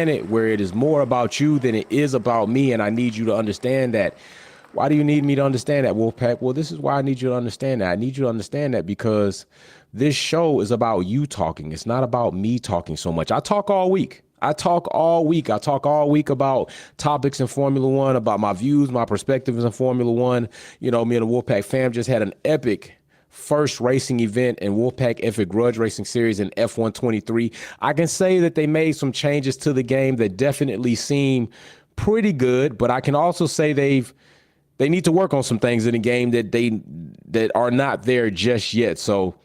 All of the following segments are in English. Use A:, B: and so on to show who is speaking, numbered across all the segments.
A: it where it is more about you than it is about me, and I need you to understand that. Why do you need me to understand that, Wolfpack? Well, this is why I need you to understand that. I need you to understand that because this show is about you talking. It's not about me talking so much. I talk all week. I talk all week. I talk all week about topics in Formula One, about my views, my perspectives in Formula One. You know, me and the Wolfpack fam just had an epic first racing event in Wolfpack Epic Grudge Racing Series in F123. I can say that they made some changes to the game that definitely seem pretty good, but I can also say they need to work on some things in the game that are not there just yet. So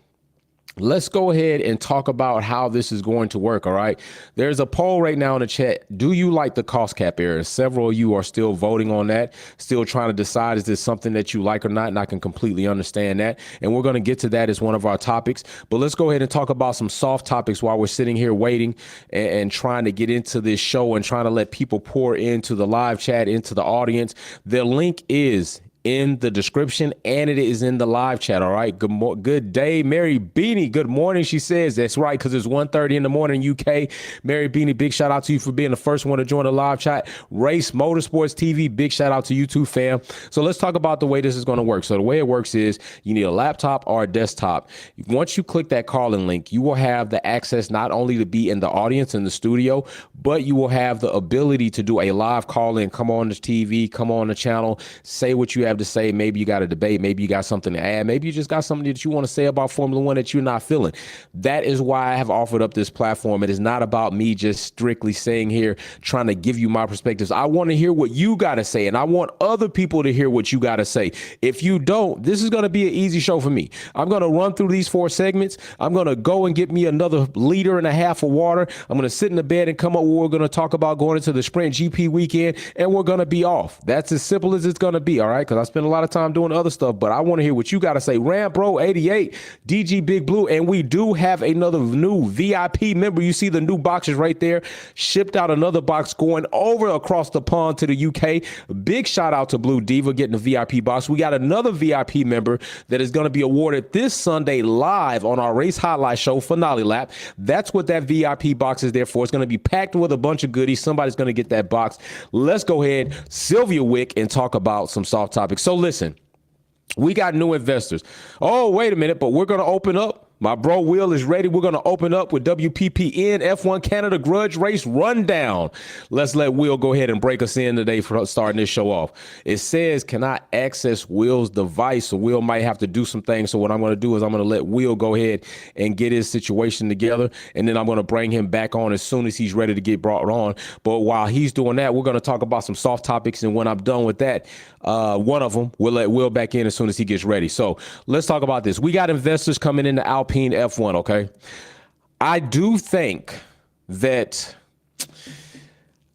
A: let's go ahead and talk about how this is going to work. All right. There's a poll right now in the chat. Do you like the cost cap era? Several of you are still voting on that, still trying to decide, is this something that you like or not? And I can completely understand that. And we're going to get to that as one of our topics. But let's go ahead and talk about some soft topics while we're sitting here waiting and trying to get into this show and trying to let people pour into the live chat, into the audience. The link is in the description and it is in the live chat. All right. Good day, Mary Beanie. Good morning. She says that's right, because it's 1:30 in the morning UK. Mary Beanie, big shout out to you for being the first one to join the live chat. Race Motorsports TV, big shout out to you too, fam. So let's talk about the way this is going to work. So the way it works is you need a laptop or a desktop. Once you click that call-in link, you will have the access not only to be in the audience in the studio, but you will have the ability to do a live call-in, come on the TV, come on the channel, say what you have to say. Maybe you got a debate, maybe you got something to add, maybe you just got something that you want to say about Formula One that you're not feeling. That is why I have offered up this platform. It is not about me just strictly saying here, trying to give you my perspectives. I want to hear what you got to say, and I want other people to hear what you got to say. If you don't, this is going to be an easy show for me. I'm going to run through these 4 segments. I'm going to go and get me another liter and a half of water. I'm going to sit in the bed and come up with what we're going to talk about going into the Sprint GP weekend, and we're going to be off. That's as simple as it's going to be, all right? Because I spend a lot of time doing other stuff, but I want to hear what you got to say. Rambro 88, DG Big Blue, and we do have another new VIP member. You see the new boxes right there. Shipped out another box going over across the pond to the UK. Big shout out to Blue Diva getting the VIP box. We got another VIP member that is going to be awarded this Sunday live on our Race Highlight Show finale lap. That's what that VIP box is there for. It's going to be packed with a bunch of goodies. Somebody's going to get that box. Let's go ahead, Sylvia Wick, and talk about some soft topics. So listen, we got new investors. Oh, wait a minute, but we're going to open up. My bro Will is ready. We're going to open up with WPPN F1 Canada Grudge Race Rundown. Let's let Will go ahead and break us in today for starting this show off. It says, can I access Will's device? So Will might have to do some things. So what I'm going to do is I'm going to let Will go ahead and get his situation together. And then I'm going to bring him back on as soon as he's ready to get brought on. But while he's doing that, we're going to talk about some soft topics. And when I'm done with that, one of them, we'll let Will back in as soon as he gets ready. So let's talk about this. We got investors coming into Alpine F1, okay? I do think that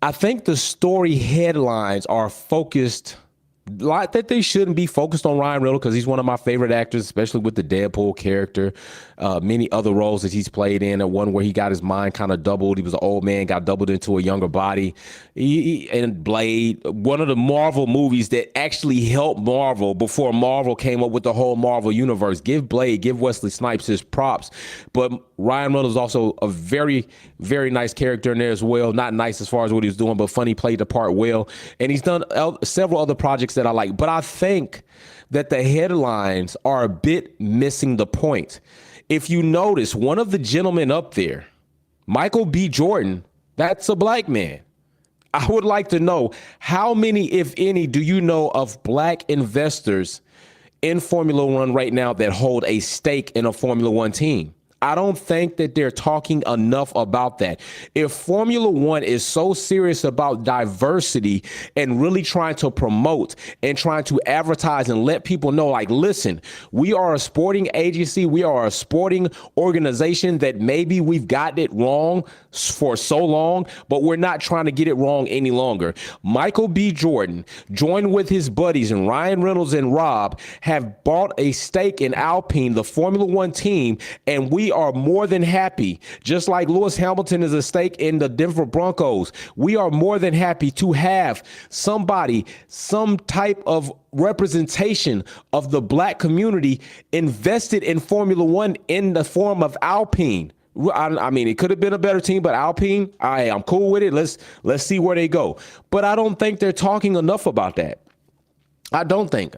A: the story headlines are focused like that. They shouldn't be focused on Ryan Reynolds because he's one of my favorite actors, especially with the Deadpool character. Many other roles that he's played in, and one where he got his mind kind of doubled. He was an old man, got doubled into a younger body. And Blade, one of the Marvel movies that actually helped Marvel before Marvel came up with the whole Marvel universe. Give Blade, give Wesley Snipes his props. But Ryan Reynolds is also a very, very nice character in there as well. Not nice as far as what he was doing, but funny, played the part well. And he's done several other projects that I like. But I think that the headlines are a bit missing the point. If you notice, one of the gentlemen up there, Michael B. Jordan, that's a black man. I would like to know how many, if any, do you know of black investors in Formula One right now that hold a stake in a Formula One team? I don't think that they're talking enough about that. If Formula One is so serious about diversity and really trying to promote and trying to advertise and let people know, like, listen, we are a sporting agency. We are a sporting organization that maybe we've gotten it wrong for so long, but we're not trying to get it wrong any longer. Michael B. Jordan, joined with his buddies and Ryan Reynolds and Rob, have bought a stake in Alpine, the Formula One team, and we are more than happy, just like Lewis Hamilton is a stake in the Denver Broncos. We are more than happy to have somebody, some type of representation of the black community invested in Formula One in the form of Alpine. I mean, it could have been a better team, but Alpine, I'm cool with it. Let's see where they go. But I don't think they're talking enough about that. I don't think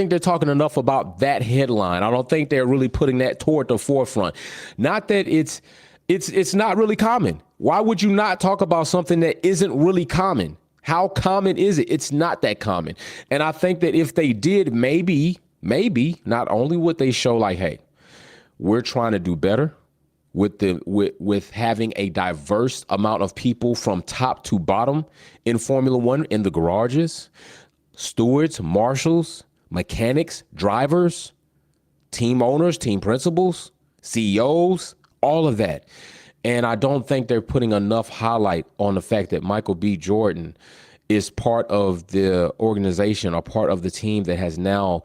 A: they're talking enough about that headline. I don't think they're really putting that toward the forefront. Not that it's not really common. Why would you not talk about something that isn't really common? How common is it? It's not that common. And I think that if they did, maybe not only would they show like, hey, we're trying to do better with having a diverse amount of people from top to bottom in Formula One, in the garages, stewards, marshals, mechanics, drivers, team owners, team principals, CEOs, all of that. And I don't think they're putting enough highlight on the fact that Michael B. Jordan is part of the organization or part of the team that has now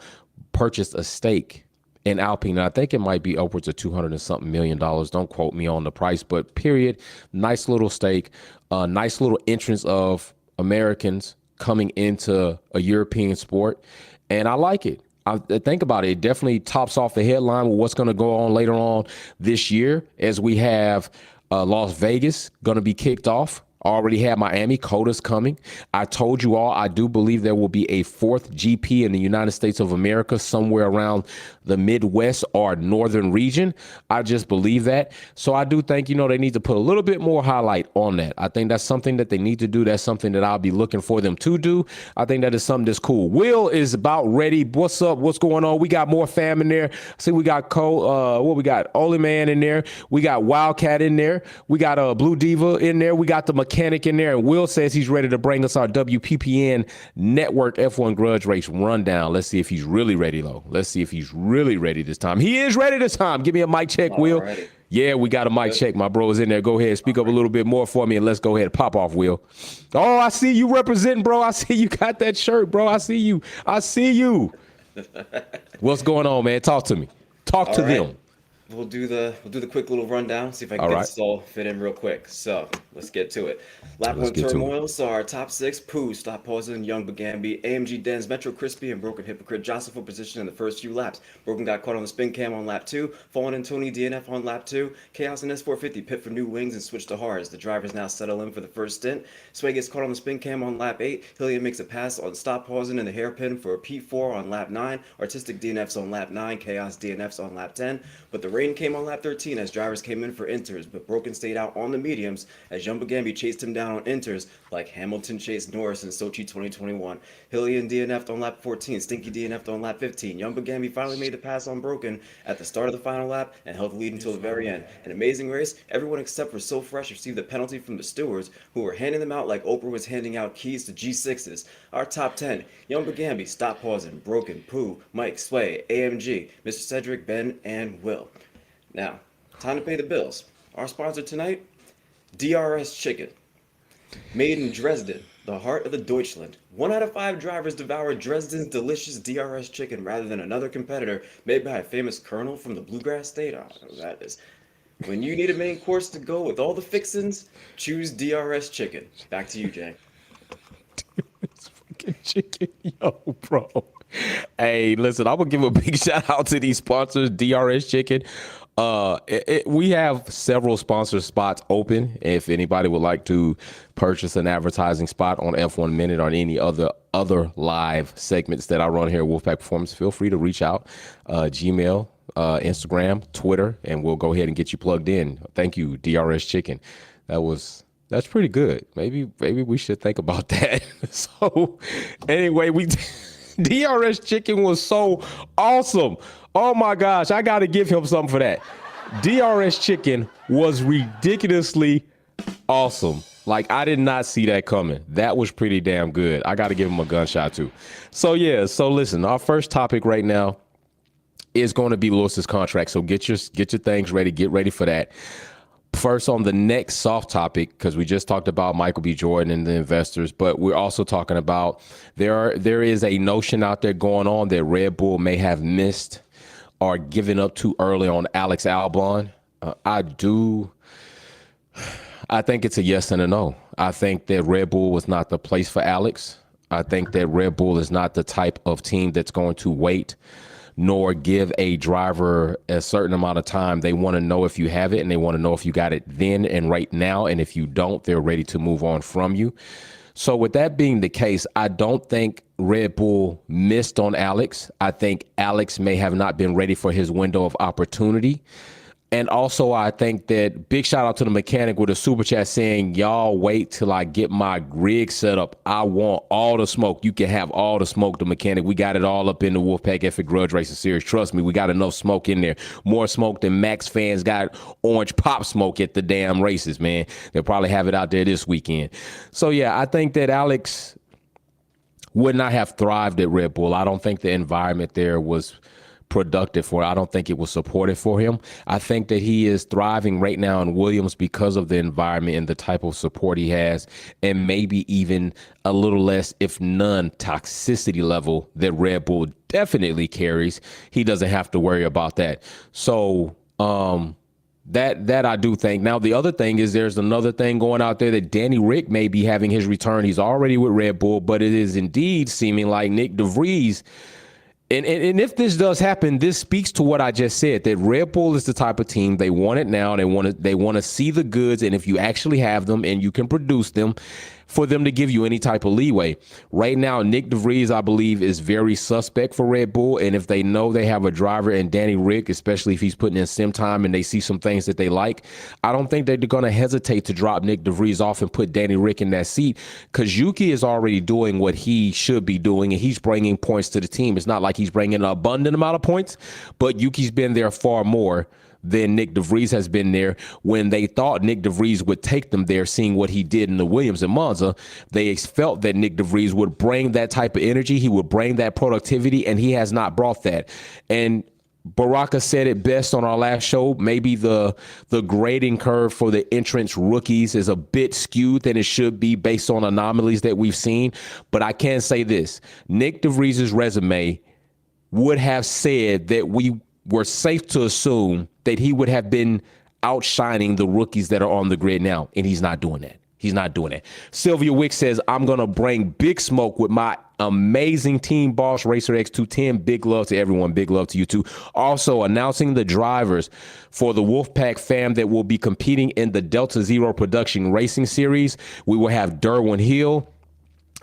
A: purchased a stake in Alpine. And I think it might be upwards of $200 and something million. Don't quote me on the price, but period. Nice little stake, nice little entrance of Americans coming into a European sport. And I like it. I think about it. It definitely tops off the headline with what's going to go on later on this year as we have Las Vegas going to be kicked off. Already had Miami. Coda's coming. I told you all, I do believe there will be a fourth GP in the United States of America somewhere around the Midwest or northern region. I just believe that. So I do think, they need to put a little bit more highlight on that. I think that's something that they need to do. That's something that I'll be looking for them to do. I think that is something that's cool. Will is about ready. What's up? What's going on? We got more fam in there. See, we got we got Oli Man in there. We got Wildcat in there. We got Blue Diva in there. We got the mechanic in there. And Will says he's ready to bring us our WPPN Network F1 Grudge Race rundown. Let's see if he's really ready, though. Let's see if he's really ready this time. He is ready this time. Give me a mic check, Will. Alrighty. Yeah, we got a mic check. My bro is in there. Go ahead. Speak up a little bit more for me, and let's go ahead and pop off, Will. Oh, I see you representing, bro. I see you got that shirt, bro. I see you. What's going on, man? Talk to me. Talk to them.
B: We'll do the quick little rundown, see if I can get this all fit in real quick. So let's get to it. Lap 1 turmoil saw our top 6, Pooh, Stop Pausing, Young Bagambi, AMG Denz, Metro Crispy, and Broken Hypocrite jostled for position in the first few laps. Broken got caught on the spin cam on lap 2, Fallen and Tony DNF on lap 2, Chaos and S450 pit for new wings and switch to hards. The drivers now settle in for the first stint. Sway gets caught on the spin cam on lap 8, Hillian makes a pass on Stop Pausing in the hairpin for a P4 on lap 9, Artistic DNFs on lap 9, Chaos DNFs on lap 10, but the rain came on lap 13 as drivers came in for inters, but Broken stayed out on the mediums as Young Bagambi chased him down on inters like Hamilton chased Norris in Sochi 2021. Hillian DNF'd on lap 14, Stinky DNF'd on lap 15. Young Bagambi finally made the pass on Broken at the start of the final lap and held the lead until the very end. An amazing race. Everyone except for So Fresh received the penalty from the stewards, who were handing them out like Oprah was handing out keys to G6s. Our top 10: Young Bagambi, Stop Pausing, Broken, Pooh, Mike, Sway, AMG, Mr. Cedric, Ben, and Will. Now, time to pay the bills. Our sponsor tonight, DRS Chicken. Made in Dresden, the heart of the Deutschland. 1 out of 5 drivers devour Dresden's delicious DRS chicken rather than another competitor made by a famous colonel from the bluegrass state. I don't know who that is. When you need a main course to go with all the fixins, choose DRS Chicken. Back to you, Jay.
A: It's fucking chicken, yo, bro. Hey, listen, I'm gonna give a big shout out to these sponsors, DRS Chicken. We have several sponsor spots open. If anybody would like to purchase an advertising spot on F1 Minute or any other live segments that I run here at Wolfpack Performance, feel free to reach out. Gmail, Instagram, Twitter, and we'll go ahead and get you plugged in. Thank you, DRS Chicken. That's pretty good. Maybe we should think about that. So anyway, DRS Chicken was so awesome. Oh my gosh, I got to give him something for that. DRS Chicken was ridiculously awesome. Like, I did not see that coming. That was pretty damn good. I got to give him a gunshot too. So yeah, so listen, our first topic right now is going to be Lewis's contract. So get your things ready. Get ready for that. First, on the next soft topic, because we just talked about Michael B. Jordan and the investors, but we're also talking about there is a notion out there going on that Red Bull may have missed or given up too early on Alex Albon. I think it's a yes and a no. I think that Red Bull was not the place for Alex. I think that Red Bull is not the type of team that's going to wait nor give a driver a certain amount of time. They want to know if you have it, and they want to know if you got it then and right now. And if you don't, they're ready to move on from you. So with that being the case, I don't think Red Bull missed on Alex. I think Alex may have not been ready for his window of opportunity. And also, I think that big shout out to the mechanic with a super chat saying, y'all wait till I get my rig set up. I want all the smoke. You can have all the smoke, the mechanic. We got it all up in the Wolfpack F Grudge Racing Series. Trust me, we got enough smoke in there. More smoke than Max fans got orange pop smoke at the damn races, man. They'll probably have it out there this weekend. So, yeah, I think that Alex would not have thrived at Red Bull. I don't think the environment there was productive for it. I don't think it was supportive for him. I think that he is thriving right now in Williams because of the environment and the type of support he has, and maybe even a little less, if none, toxicity level that Red Bull definitely carries. He doesn't have to worry about that. So that I do think. Now, the other thing is there's another thing going out there that Danny Rick may be having his return. He's already with Red Bull, but it is indeed seeming like Nick DeVries. And if this does happen, this speaks to what I just said, that Red Bull is the type of team, they want it now. They want to see the goods. And if you actually have them and you can produce them, for them to give you any type of leeway. Right now, Nick DeVries, I believe, is very suspect for Red Bull. And if they know they have a driver in Danny Rick, especially if he's putting in sim time and they see some things that they like, I don't think they're going to hesitate to drop Nick DeVries off and put Danny Rick in that seat, because Yuki is already doing what he should be doing, and he's bringing points to the team. It's not like he's bringing an abundant amount of points, but Yuki's been there far more than Nick DeVries has been there. When they thought Nick DeVries would take them there, seeing what he did in the Williams and Monza, they felt that Nick DeVries would bring that type of energy. He would bring that productivity, and he has not brought that. And Baraka said it best on our last show. Maybe the grading curve for the entrance rookies is a bit skewed than it should be based on anomalies that we've seen. But I can say this, Nick DeVries' resume would have said that we were safe to assume that he would have been outshining the rookies that are on the grid now, and he's not doing that. He's not doing it. Sylvia Wick says, I'm going to bring big smoke with my amazing team boss, Racer X210. Big love to everyone. Big love to you too. Also announcing the drivers for the Wolfpack fam that will be competing in the Delta Zero Production Racing Series. We will have Derwin Hill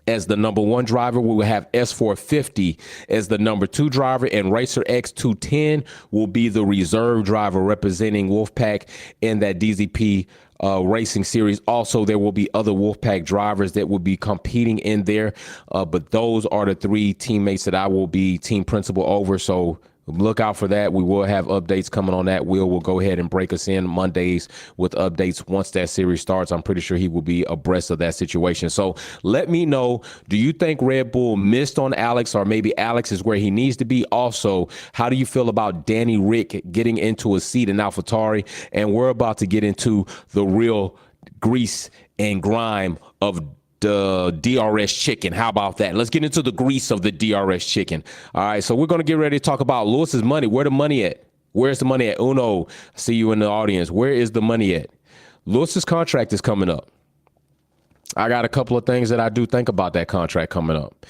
A: as the number one driver. We will have S450 as the number two driver, and Racer X210 will be the reserve driver representing Wolfpack in that DZP racing series. Also, there will be other Wolfpack drivers that will be competing in there, but those are the three teammates that I will be team principal over. So look out for that. We will have updates coming on that. Will go ahead and break us in Mondays with updates once that series starts. I'm pretty sure he will be abreast of that situation. So let me know, do you think Red Bull missed on Alex, or maybe Alex is where he needs to be? Also, how do you feel about Danny Rick getting into a seat in AlphaTauri? And we're about to get into the real grease and grime of the DRS chicken. How about that? Let's get into the grease of the DRS chicken. All right, so we're going to get ready to talk about Lewis's money. Where the money at? Where's the money at? Uno, I see you in the audience. Where is the money at? Lewis's contract is coming up. I got a couple of things that I do think about that contract coming up.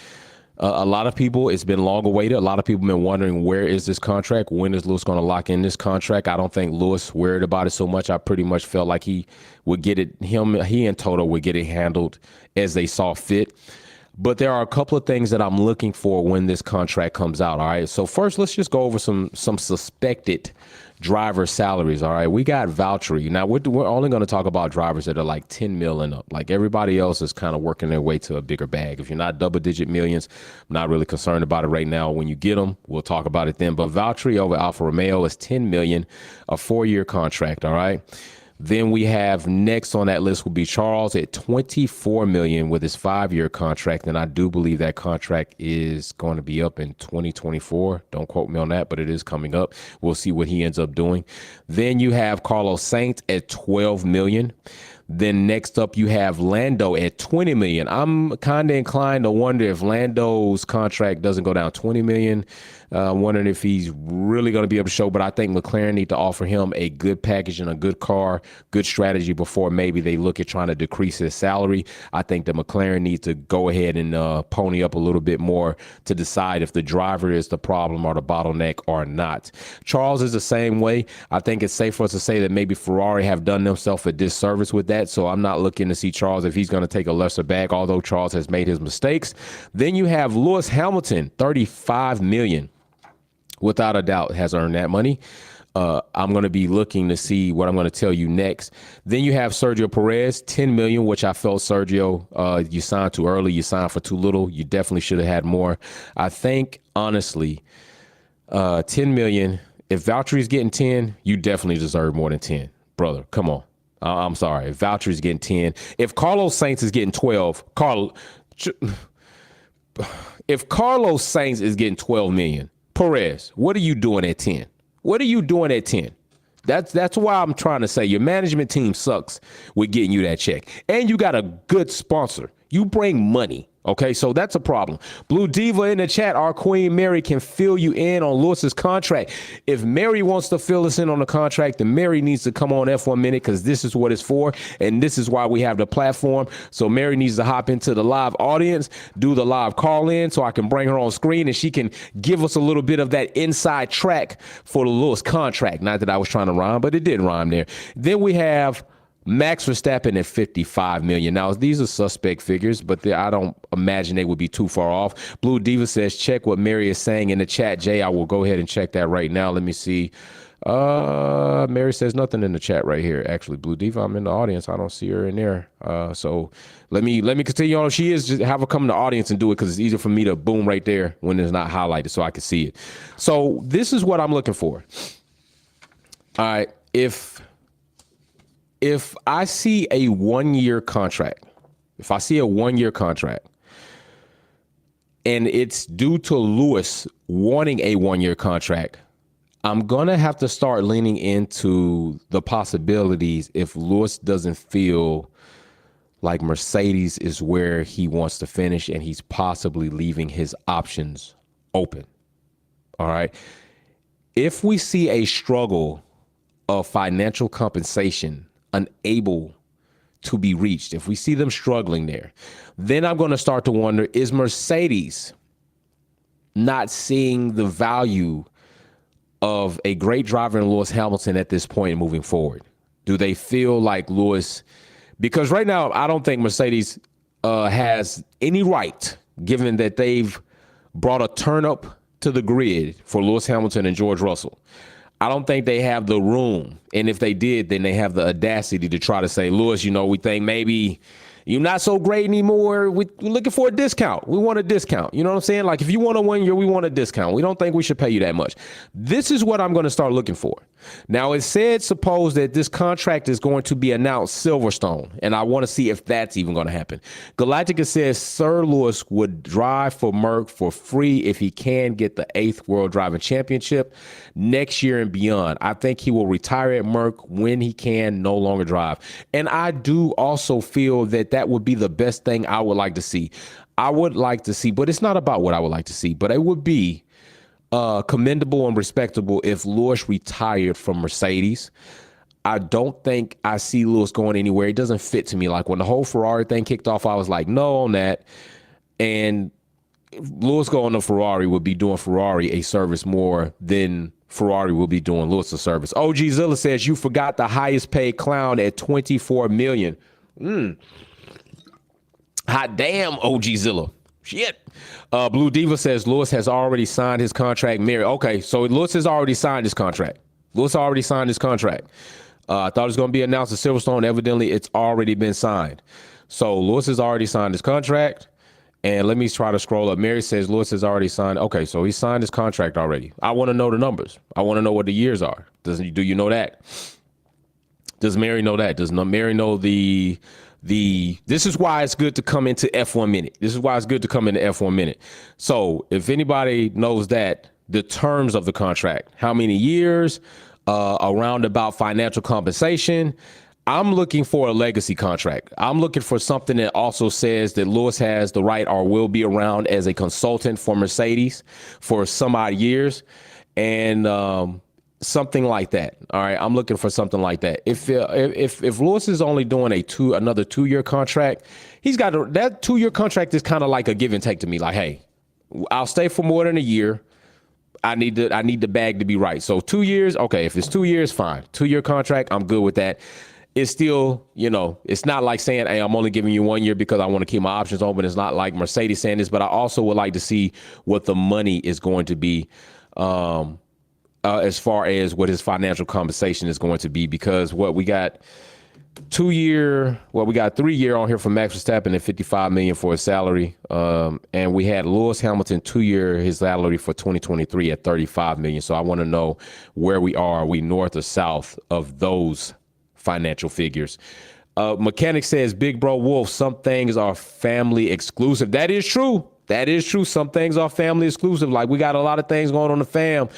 A: A lot of people, it's been long awaited. A lot of people have been wondering, where is this contract? When is Lewis going to lock in this contract? I don't think Lewis worried about it so much. I pretty much felt like he would get it, he and Toto would get it handled as they saw fit. But there are a couple of things that I'm looking for when this contract comes out. All right. So first, let's just go over some suspected driver salaries. All right. We got Valtteri. Now we're only going to talk about drivers that are like 10 mil and up. Like everybody else is kind of working their way to a bigger bag. If you're not double digit millions, I'm not really concerned about it right now. When you get them, we'll talk about it then. But Valtteri over Alfa Romeo is 10 million, a 4-year contract. All right. Then we have next on that list will be Charles at 24 million with his 5-year contract. And I do believe that contract is going to be up in 2024. Don't quote me on that, but it is coming up. We'll see what he ends up doing. Then you have Carlos Sainz at 12 million. Then next up, you have Lando at 20 million. I'm kind of inclined to wonder if Lando's contract doesn't go down 20 million. I'm wondering if he's really going to be able to show, but I think McLaren need to offer him a good package and a good car, good strategy before maybe they look at trying to decrease his salary. I think that McLaren needs to go ahead and pony up a little bit more to decide if the driver is the problem or the bottleneck or not. Charles is the same way. I think it's safe for us to say that maybe Ferrari have done themselves a disservice with that. So I'm not looking to see Charles if he's going to take a lesser bag, although Charles has made his mistakes. Then you have Lewis Hamilton, 35 million. Without a doubt has earned that money. I'm going to be looking to see what I'm going to tell you next. Then you have Sergio Perez, 10 million, which I felt Sergio, you signed too early. You signed for too little. You definitely should have had more. I think, honestly, 10 million. If Valtteri's getting 10, you definitely deserve more than 10. Brother, come on. I'm sorry. If Valtteri's getting 10, if Carlos Sainz is getting 12, if Carlos Sainz is getting 12 million, Perez, what are you doing at 10? What are you doing at 10? That's why I'm trying to say your management team sucks with getting you that check. And you got a good sponsor. You bring money. Okay, so that's a problem. Blue Diva in the chat, our Queen Mary can fill you in on Lewis's contract. If Mary wants to fill us in on the contract, then Mary needs to come on F1 Minute because this is what it's for. And this is why we have the platform. So Mary needs to hop into the live audience, do the live call in so I can bring her on screen and she can give us a little bit of that inside track for the Lewis contract. Not that I was trying to rhyme, but it did rhyme there. Then we have Max Verstappen at 55 million. Now, these are suspect figures, but I don't imagine they would be too far off. Blue Diva says, check what Mary is saying in the chat. Jay, I will go ahead and check that right now. Let me see. Mary says nothing in the chat right here. Actually, Blue Diva, I'm in the audience. I don't see her in there. So let me continue on. If she is, just have her come in the audience and do it because it's easier for me to boom right there when it's not highlighted so I can see it. So this is what I'm looking for. All right. If I see a 1-year contract, and it's due to Lewis wanting a 1-year contract, I'm going to have to start leaning into the possibilities if Lewis doesn't feel like Mercedes is where he wants to finish and he's possibly leaving his options open. All right. If we see a struggle of financial compensation unable to be reached, if we see them struggling there, then I'm going to start to wonder, is Mercedes not seeing the value of a great driver in Lewis Hamilton at this point moving forward? Do they feel like Lewis, because right now I don't think Mercedes has any right, given that they've brought a turn up to the grid for Lewis Hamilton and George Russell. I don't think they have the room. And if they did, then they have the audacity to try to say, Lewis, we think maybe you're not so great anymore. We're looking for a discount. We want a discount. You know what I'm saying? Like if you want a 1 year, we want a discount. We don't think we should pay you that much. This is what I'm going to start looking for. Now, it said, suppose that this contract is going to be announced Silverstone, and I want to see if that's even going to happen. Galactica says Sir Lewis would drive for Merck for free if he can get the 8th World Driving Championship next year and beyond. I think he will retire at Merck when he can no longer drive. And I do also feel that that would be the best thing I would like to see. I would like to see, but it's not about what I would like to see, but it would be commendable and respectable if Lewis retired from Mercedes. I don't think I see Lewis going anywhere. It doesn't fit to me. Like when the whole Ferrari thing kicked off, I was like, no on that. And Lewis going to Ferrari would be doing Ferrari a service more than Ferrari will be doing Lewis a service. OG Zilla says, you forgot the highest paid clown at 24 million. Hot damn, OG Zilla. Shit. Blue Diva says Lewis has already signed his contract. Mary. Okay, so Lewis has already signed his contract. I thought it was going to be announced at Silverstone. Evidently, it's already been signed. So Lewis has already signed his contract. And let me try to scroll up. Mary says Lewis has already signed. Okay, so he signed his contract already. I want to know the numbers. I want to know what the years are. Do you know that? Does Mary know that? Does Mary know this is why it's good to come into F1 Minute. So if anybody knows that, the terms of the contract, how many years, around about financial compensation, I'm looking for a legacy contract. I'm looking for something that also says that Lewis has the right or will be around as a consultant for Mercedes for some odd years, and something like that. All right, I'm looking for something like that. If Lewis is only doing another 2-year contract, he's got that 2-year contract is kind of like a give and take to me. Like, hey, I'll stay for more than a year. I need the bag to be right. So 2 years, okay. If it's 2 years, fine. 2-year contract, I'm good with that. It's still, it's not like saying, hey, I'm only giving you 1 year because I want to keep my options open. It's not like Mercedes saying this, but I also would like to see what the money is going to be as far as what his financial compensation is going to be, because we got 3 year on here for Max Verstappen at $55 million for his salary. And we had Lewis Hamilton 2 year, his salary for 2023 at $35 million. So I want to know where we are. Are we north or south of those financial figures? Mechanic says, Big Bro Wolf, some things are family exclusive. That is true. Some things are family exclusive. Like, we got a lot of things going on in the fam.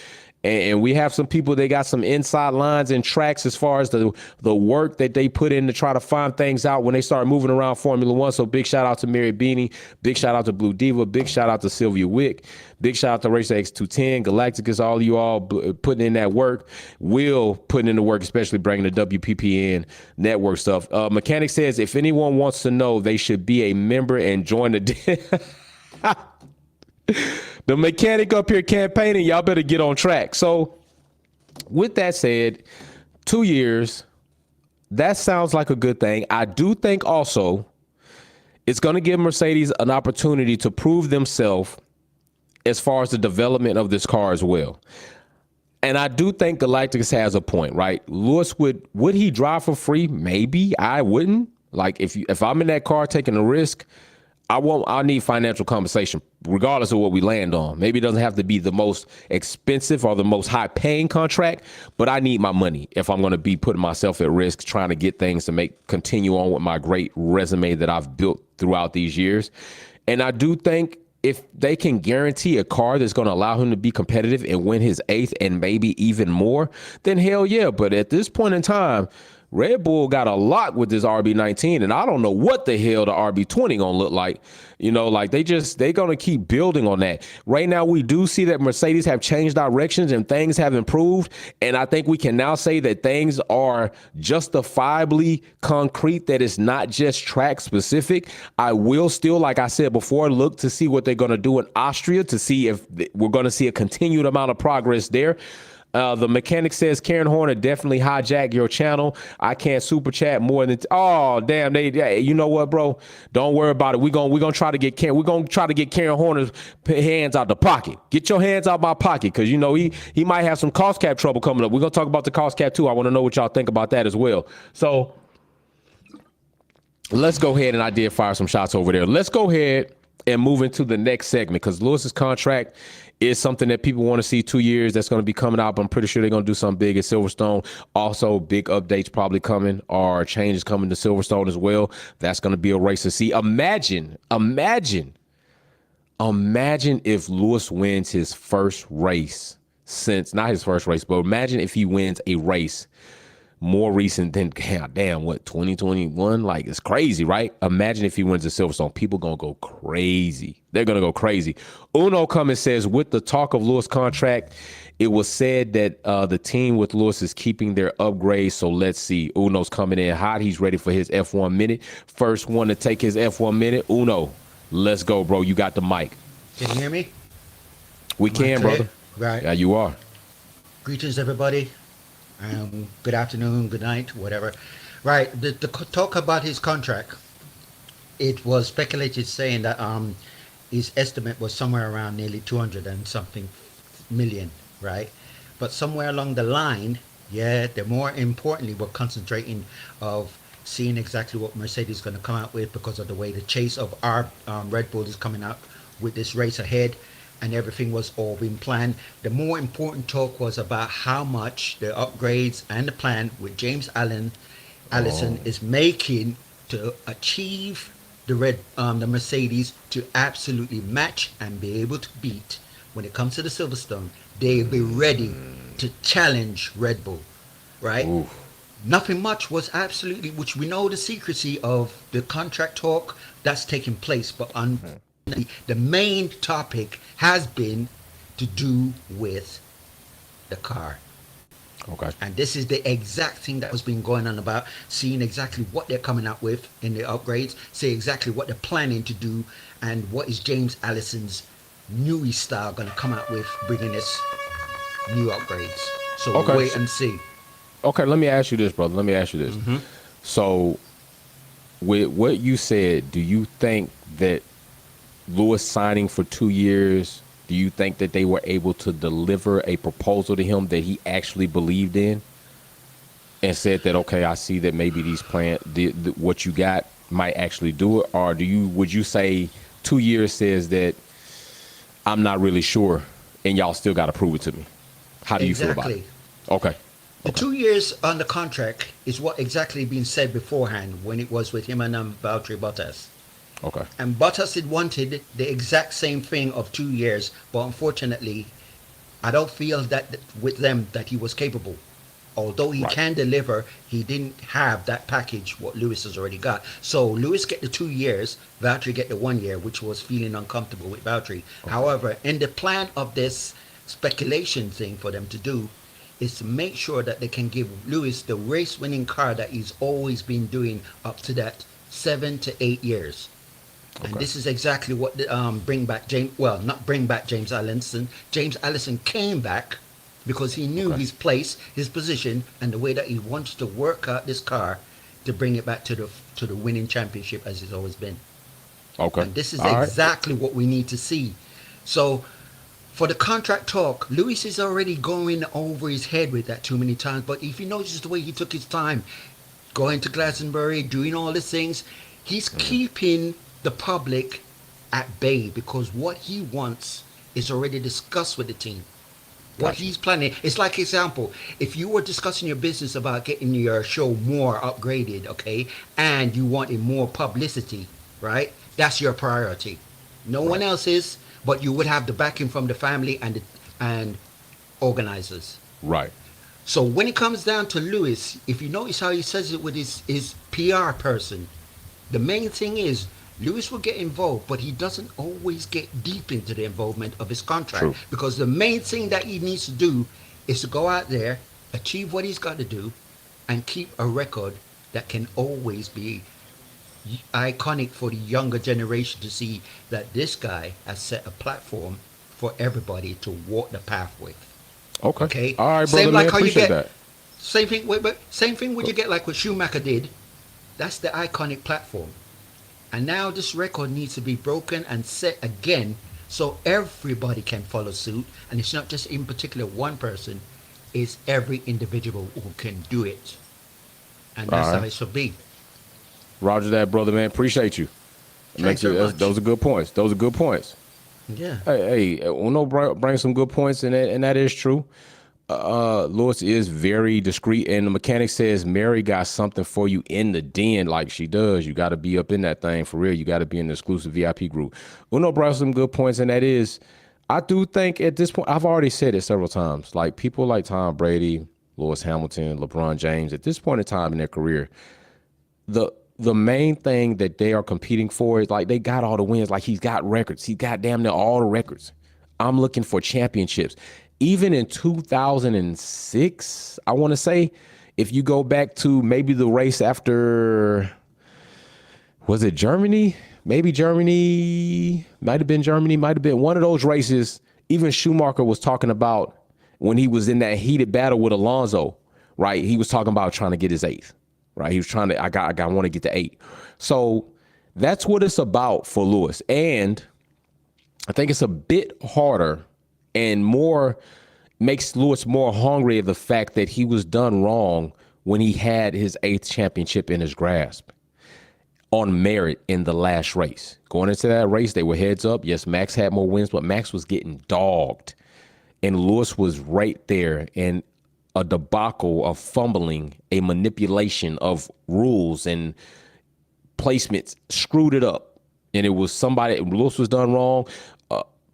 A: And we have some people, they got some inside lines and tracks as far as the work that they put in to try to find things out when they start moving around Formula One. So big shout out to Mary Beanie. Big shout out to Blue Diva. Big shout out to Sylvia Wick. Big shout out to Racer X210, Galacticus, all you all putting in that work. Will putting in the work, especially bringing the WPPN network stuff. Mechanic says, if anyone wants to know, they should be a member and join the... The mechanic up here campaigning, y'all better get on track. So with that said, 2 years, that sounds like a good thing. I do think also it's going to give Mercedes an opportunity to prove themselves as far as the development of this car as well. And I do think Galacticus has a point, right? Lewis would he drive for free? Maybe. I wouldn't. Like, if I'm in that car taking a risk, I need financial compensation, regardless of what we land on. Maybe it doesn't have to be the most expensive or the most high paying contract, but I need my money if I'm going to be putting myself at risk, trying to get things to continue on with my great resume that I've built throughout these years. And I do think if they can guarantee a car that's going to allow him to be competitive and win his 8th and maybe even more, then hell yeah. But at this point in time, Red Bull got a lot with this RB19, and I don't know what the hell the RB20 gonna look like. Like they gonna keep building on that. Right now, we do see that Mercedes have changed directions and things have improved, and I think we can now say that things are justifiably concrete, that it's not just track specific. I will still, like I said before, look to see what they're gonna do in Austria to see if we're gonna see a continued amount of progress there. The mechanic says, Karen Horner definitely hijacked your channel. I can't super chat more than oh damn, you know what, bro? Don't worry about it. We're gonna try to get Karen Horner's hands out the pocket. Get your hands out my pocket, because he might have some cost cap trouble coming up. We're gonna talk about the cost cap too. I want to know what y'all think about that as well. So let's go ahead, and I did fire some shots over there. Let's go ahead and move into the next segment, because Lewis's contract is something that people want to see. 2 years, that's going to be coming out. But I'm pretty sure they're going to do something big at Silverstone. Also, big updates probably coming, or changes coming to Silverstone as well. That's going to be a race to see. Imagine if Lewis wins his first race not his first race, but imagine if he wins a race more recent than, damn, what, 2021? Like, it's crazy, right? Imagine if he wins a Silverstone. People gonna go crazy. They're gonna go crazy. Uno Cummins says, with the talk of Lewis contract, it was said that the team with Lewis is keeping their upgrades. So let's see. Uno's coming in hot. He's ready for his F1 minute. First one to take his F1 minute. Uno, let's go, bro. You got the mic.
C: Can you hear me?
A: We can, brother.
C: Right.
A: Yeah, you are.
C: Greetings, everybody. Good afternoon, good night, whatever. Right, the talk about his contract, it was speculated saying that his estimate was somewhere around nearly 200 and something million, right? But somewhere along the line, the more importantly, we're concentrating of seeing exactly what Mercedes is going to come out with, because of the way the chase of our Red Bull is coming out with this race ahead. And everything was all been planned. The more important talk was about how much the upgrades and the plan with James Allison is making to achieve the Mercedes to absolutely match and be able to beat. When it comes to the Silverstone, they'll be ready to challenge Red Bull, right? Ooh. Nothing much was absolutely, which we know the secrecy of the contract talk that's taking place, but on the main topic has been to do with the car.
A: Okay.
C: And this is the exact thing that was been going on about seeing exactly what they're coming up with in the upgrades, see exactly what they're planning to do, and what is James Allison's new style going to come out with bringing us new upgrades. So
A: Okay.
C: we'll wait and see.
A: Okay, let me ask you this, brother. Let me ask you this. So, with what you said, do you think that Lewis signing for 2 years, do you think that they were able to deliver a proposal to him that he actually believed in and said that, okay, I see that maybe these what you got might actually do it? Or would you say 2 years says that I'm not really sure and y'all still got to prove it to me? How do you feel about it? Okay.
C: The 2 years on the contract is what exactly been said beforehand when it was with him and Valtteri Bottas.
A: Okay.
C: And Bottas had wanted the exact same thing of 2 years, but unfortunately, I don't feel that with them that he was capable. Although he can deliver, he didn't have that package what Lewis has already got. So Lewis get the 2 years, Valtteri get the 1 year, which was feeling uncomfortable with Valtteri. Okay. However, in the plan of this speculation thing for them to do is to make sure that they can give Lewis the race winning car that he's always been doing up to that 7 to 8 years. Okay. And this is exactly what bring back James. Well, not bring back James Allison. James Allison came back because he knew his place, his position, and the way that he wants to work out this car to bring it back to the winning championship as it's always been.
A: Okay.
C: And this is exactly what we need to see. So for the contract talk, Lewis is already going over his head with that too many times. But if you notice the way he took his time, going to Glastonbury, doing all these things, he's keeping the public at bay because what he wants is already discussed with the team. What he's planning, it's like example, if you were discussing your business about getting your show more upgraded, okay, and you wanted more publicity, right? That's your priority. No one else is, but you would have the backing from the family and organizers.
A: Right.
C: So when it comes down to Lewis, if you notice how he says it with his PR person, the main thing is Lewis will get involved, but he doesn't always get deep into the involvement of his contract. True. Because the main thing that he needs to do is to go out there, achieve what he's got to do, and keep a record that can always be iconic for the younger generation to see that this guy has set a platform for everybody to walk the path with.
A: Okay. All right, brother.
C: Same like how you get
A: that.
C: Same thing. But same thing. Would you get like what Schumacher did? That's the iconic platform. And now this record needs to be broken and set again so everybody can follow suit. And it's not just in particular one person, it's every individual who can do it. And that's how it should be.
A: Roger that, brother, man. Appreciate you.
C: Thanks so much.
A: Those are good points. Those are good points.
C: Yeah.
A: Hey, Uno bring some good points, and that is true. Lewis is very discreet, and the mechanic says Mary got something for you in the den, like she does. You got to be up in that thing for real. You got to be in the exclusive VIP group. Uno brought some good points, and that is, I do think at this point, I've already said it several times, like people like Tom Brady, Lewis Hamilton, LeBron James, at this point in time in their career, the main thing that they are competing for is like they got all the wins. Like he's got records. He got damn near all the records. I'm looking for championships. Even in 2006, I want to say, if you go back to maybe the race after, was it Germany? Maybe Germany, might have been Germany, might have been one of those races. Even Schumacher was talking about when he was in that heated battle with Alonso, right? He was talking about trying to get his eighth, right? He was trying to, I want to get to 8. So that's what it's about for Lewis. And I think it's a bit harder and makes Lewis more hungry of the fact that he was done wrong when he had his 8th championship in his grasp on merit in the last race. Going into that race, they were heads up. Yes, Max had more wins, but Max was getting dogged. And Lewis was right there in a debacle of fumbling, a manipulation of rules and placements, screwed it up. And it was Lewis was done wrong.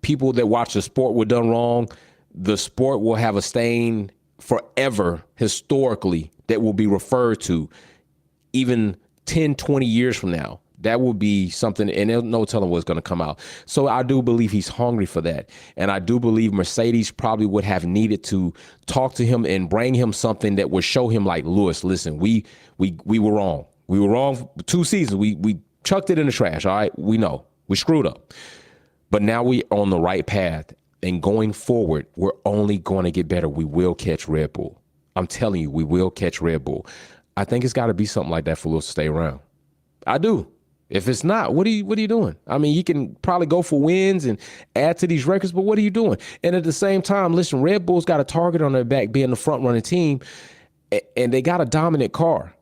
A: People that watch the sport were done wrong. The sport will have a stain forever, historically, that will be referred to even 10, 20 years from now. That will be something, and there's no telling what's going to come out. So I do believe he's hungry for that. And I do believe Mercedes probably would have needed to talk to him and bring him something that would show him, like, Lewis, listen, we were wrong. We were wrong for 2 seasons. We chucked it in the trash, all right? We know. We screwed up. But now we're on the right path. And going forward, we're only going to get better. We will catch Red Bull. I'm telling you, we will catch Red Bull. I think it's got to be something like that for Lewis to stay around. I do. If it's not, what are you doing? I mean, you can probably go for wins and add to these records, but what are you doing? And at the same time, listen, Red Bull's got a target on their back being the front running team, and they got a dominant car.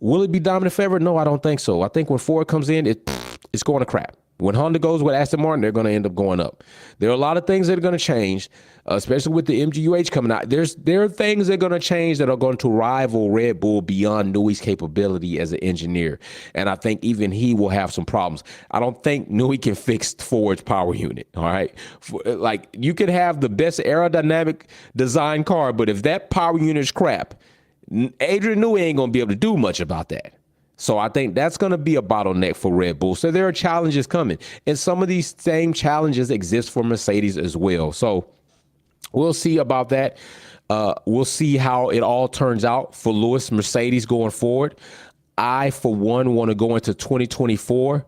A: Will it be dominant forever? No, I don't think so. I think when Ford comes in, it's going to crap. When Honda goes with Aston Martin, they're going to end up going up. There are a lot of things that are going to change, especially with the MGUH coming out. There are things that are going to change that are going to rival Red Bull beyond Newey's capability as an engineer. And I think even he will have some problems. I don't think Newey can fix Ford's power unit, all right? Like, you could have the best aerodynamic design car, but if that power unit is crap, Adrian Newey ain't going to be able to do much about that. So I think that's going to be a bottleneck for Red Bull. So there are challenges coming. And some of these same challenges exist for Mercedes as well. So we'll see about that. We'll see how it all turns out for Lewis, Mercedes going forward. I, for one, want to go into 2024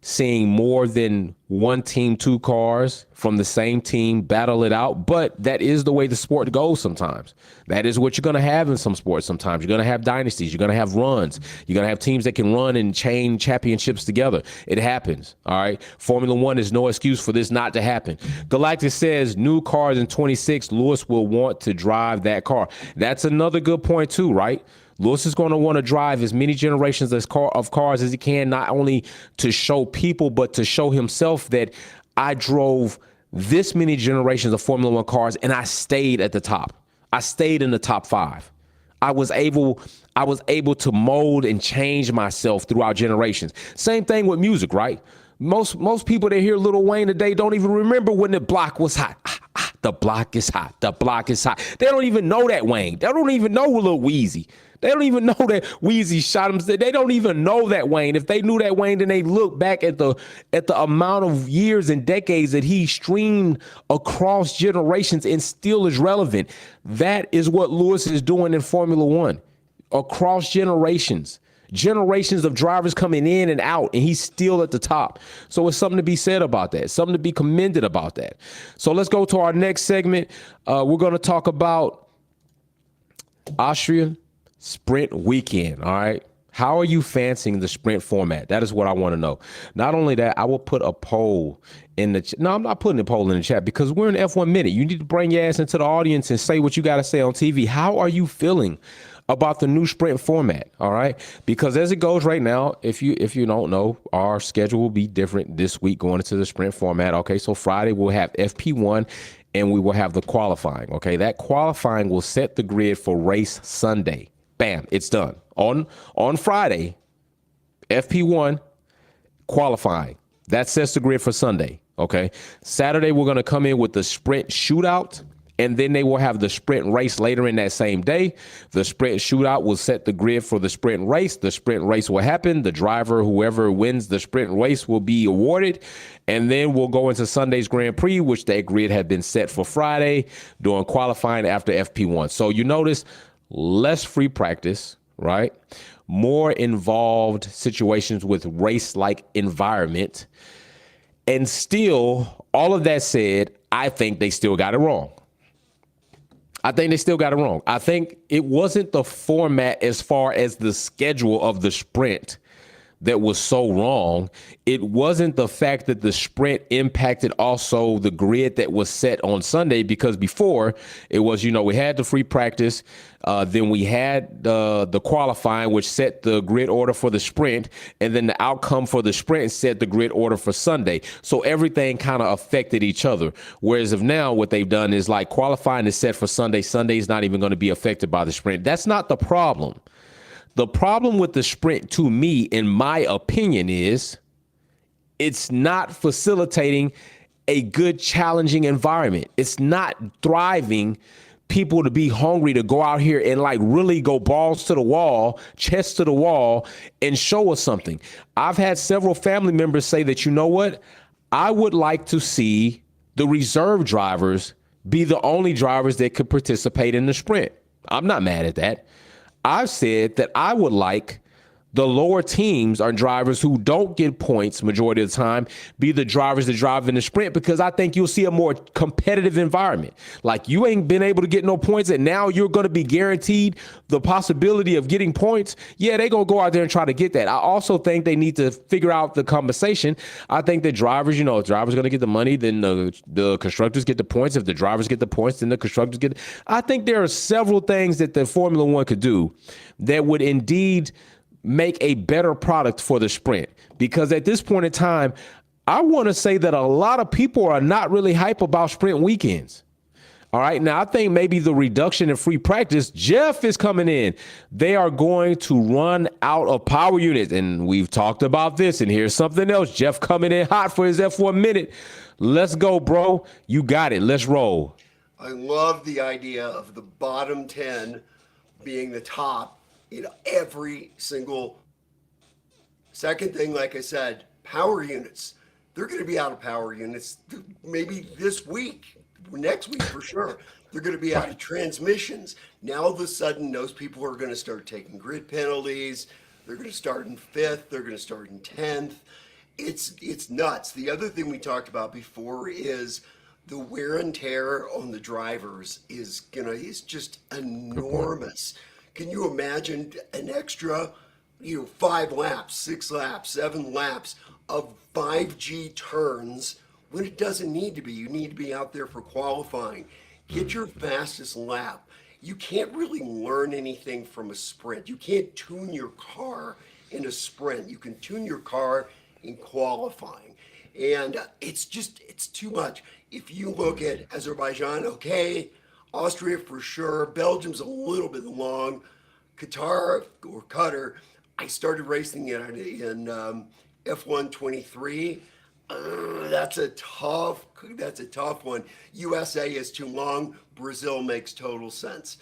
A: seeing more than one team, 2 cars from the same team battle it out. But that is the way the sport goes sometimes. That is what you're going to have in some sports sometimes. You're going to have dynasties. You're going to have runs. You're going to have teams that can run and chain championships together. It happens, all right? Formula One is no excuse for this not to happen. Galactic says new cars in 26, Lewis will want to drive that car. That's another good point too, right? Lewis is going to want to drive as many generations of cars as he can, not only to show people, but to show himself that I drove this many generations of Formula One cars and I stayed at the top. I stayed in the top 5. I was able to mold and change myself throughout generations. Same thing with music, right? Most people that hear Lil Wayne today don't even remember when the block was hot. The block is hot. The block is hot. They don't even know that Wayne. They don't even know Lil Weezy. They don't even know that Weezy shot him. They don't even know that Wayne. If they knew that Wayne, then they look back at the amount of years and decades that he streamed across generations and still is relevant. That is what Lewis is doing in Formula One. Across generations of drivers coming in and out, and he's still at the top. So it's something to be said about that, something to be commended about that. So let's go to our next segment. We're going to talk about Austria Sprint Weekend, all right? How are you fancying the sprint format? That is what I want to know. Not only that, I will put a poll in the chat. No, I'm not putting a poll in the chat because we're in F1 Minute. You need to bring your ass into the audience and say what you got to say on TV. How are you feeling about the new sprint format, all right? Because as it goes right now, if you don't know, our schedule will be different this week going into the sprint format, okay? So Friday we'll have FP1 and we will have the qualifying, okay? That qualifying will set the grid for race Sunday. Bam, it's done. On Friday, FP1 qualifying. That sets the grid for Sunday, okay? Saturday, we're going to come in with the sprint shootout, and then they will have the sprint race later in that same day. The sprint shootout will set the grid for the sprint race. The sprint race will happen. The driver, whoever wins the sprint race, will be awarded. And then we'll go into Sunday's Grand Prix, which that grid had been set for Friday, during qualifying after FP1. So you notice less free practice, right? More involved situations with race-like environment. And still, all of that said, I think they still got it wrong. I think it wasn't the format as far as the schedule of the sprint that was so wrong. It wasn't the fact that the sprint impacted also the grid that was set on Sunday, because before it was, we had the free practice, then we had the qualifying, which set the grid order for the sprint, and then the outcome for the sprint set the grid order for Sunday. So everything kind of affected each other. Whereas of now, what they've done is like qualifying is set for Sunday. Sunday's not even going to be affected by the sprint. That's not the problem. The problem with the sprint, to me, in my opinion, is it's not facilitating a good, challenging environment. It's not thriving people to be hungry to go out here and like really go balls to the wall, chest to the wall, and show us something. I've had several family members say that, you know what? I would like to see the reserve drivers be the only drivers that could participate in the sprint. I'm not mad at that. I've said that I would like the lower teams are drivers who don't get points majority of the time be the drivers that drive in the sprint, because I think you'll see a more competitive environment. Like, you ain't been able to get no points and now you're going to be guaranteed the possibility of getting points. Yeah, they're going to go out there and try to get that. I also think they need to figure out the compensation. I think that drivers, drivers going to get the money, then the constructors get the points. If the drivers get the points, then the constructors get. I think there are several things that the Formula One could do that would indeed make a better product for the sprint, because at this point in time, I want to say that a lot of people are not really hype about sprint weekends. All right. Now, I think maybe the reduction in free practice, Jeff is coming in. They are going to run out of power units. And we've talked about this. And here's something else. Jeff coming in hot for his F1 minute. Let's go, bro. You got it. Let's roll.
D: I love the idea of the bottom 10 being the top in every single. Second thing, like I said, power units. They're going to be out of power units maybe this week, next week for sure. They're going to be out of transmissions. Now, all of a sudden, those people are going to start taking grid penalties. They're going to start in 5th. They're going to start in 10th. It's nuts. The other thing we talked about before is the wear and tear on the drivers is just enormous. Can you imagine an extra, 5 laps, 6 laps, 7 laps of 5G turns when it doesn't need to be? You need to be out there for qualifying. Get your fastest lap. You can't really learn anything from a sprint. You can't tune your car in a sprint. You can tune your car in qualifying. And it's too much. If you look at Azerbaijan, okay, Austria for sure, Belgium's a little bit long, Qatar or Qatar, I started racing it in F1 23. That's a tough one. USA is too long. Brazil makes total sense.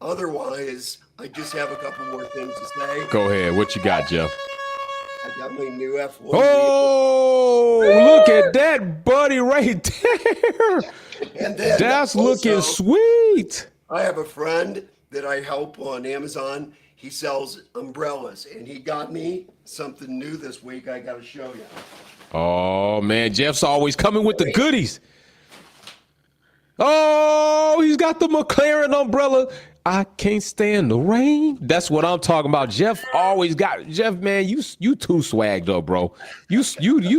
D: Otherwise, I just have a couple more things to say.
A: Go ahead. What you got, Jeff?
D: I got my new F1.
A: Oh, look at that buddy right there.
D: And then
A: that's looking sweet.
D: I have a friend that I help on Amazon. He sells umbrellas, and he got me something new this week. I got to show you.
A: Oh, man, Jeff's always coming with the goodies. Oh, he's got the McLaren umbrella. I can't stand the rain. That's what I'm talking about. Jeff always got. Jeff, man, you too swagged up, bro. You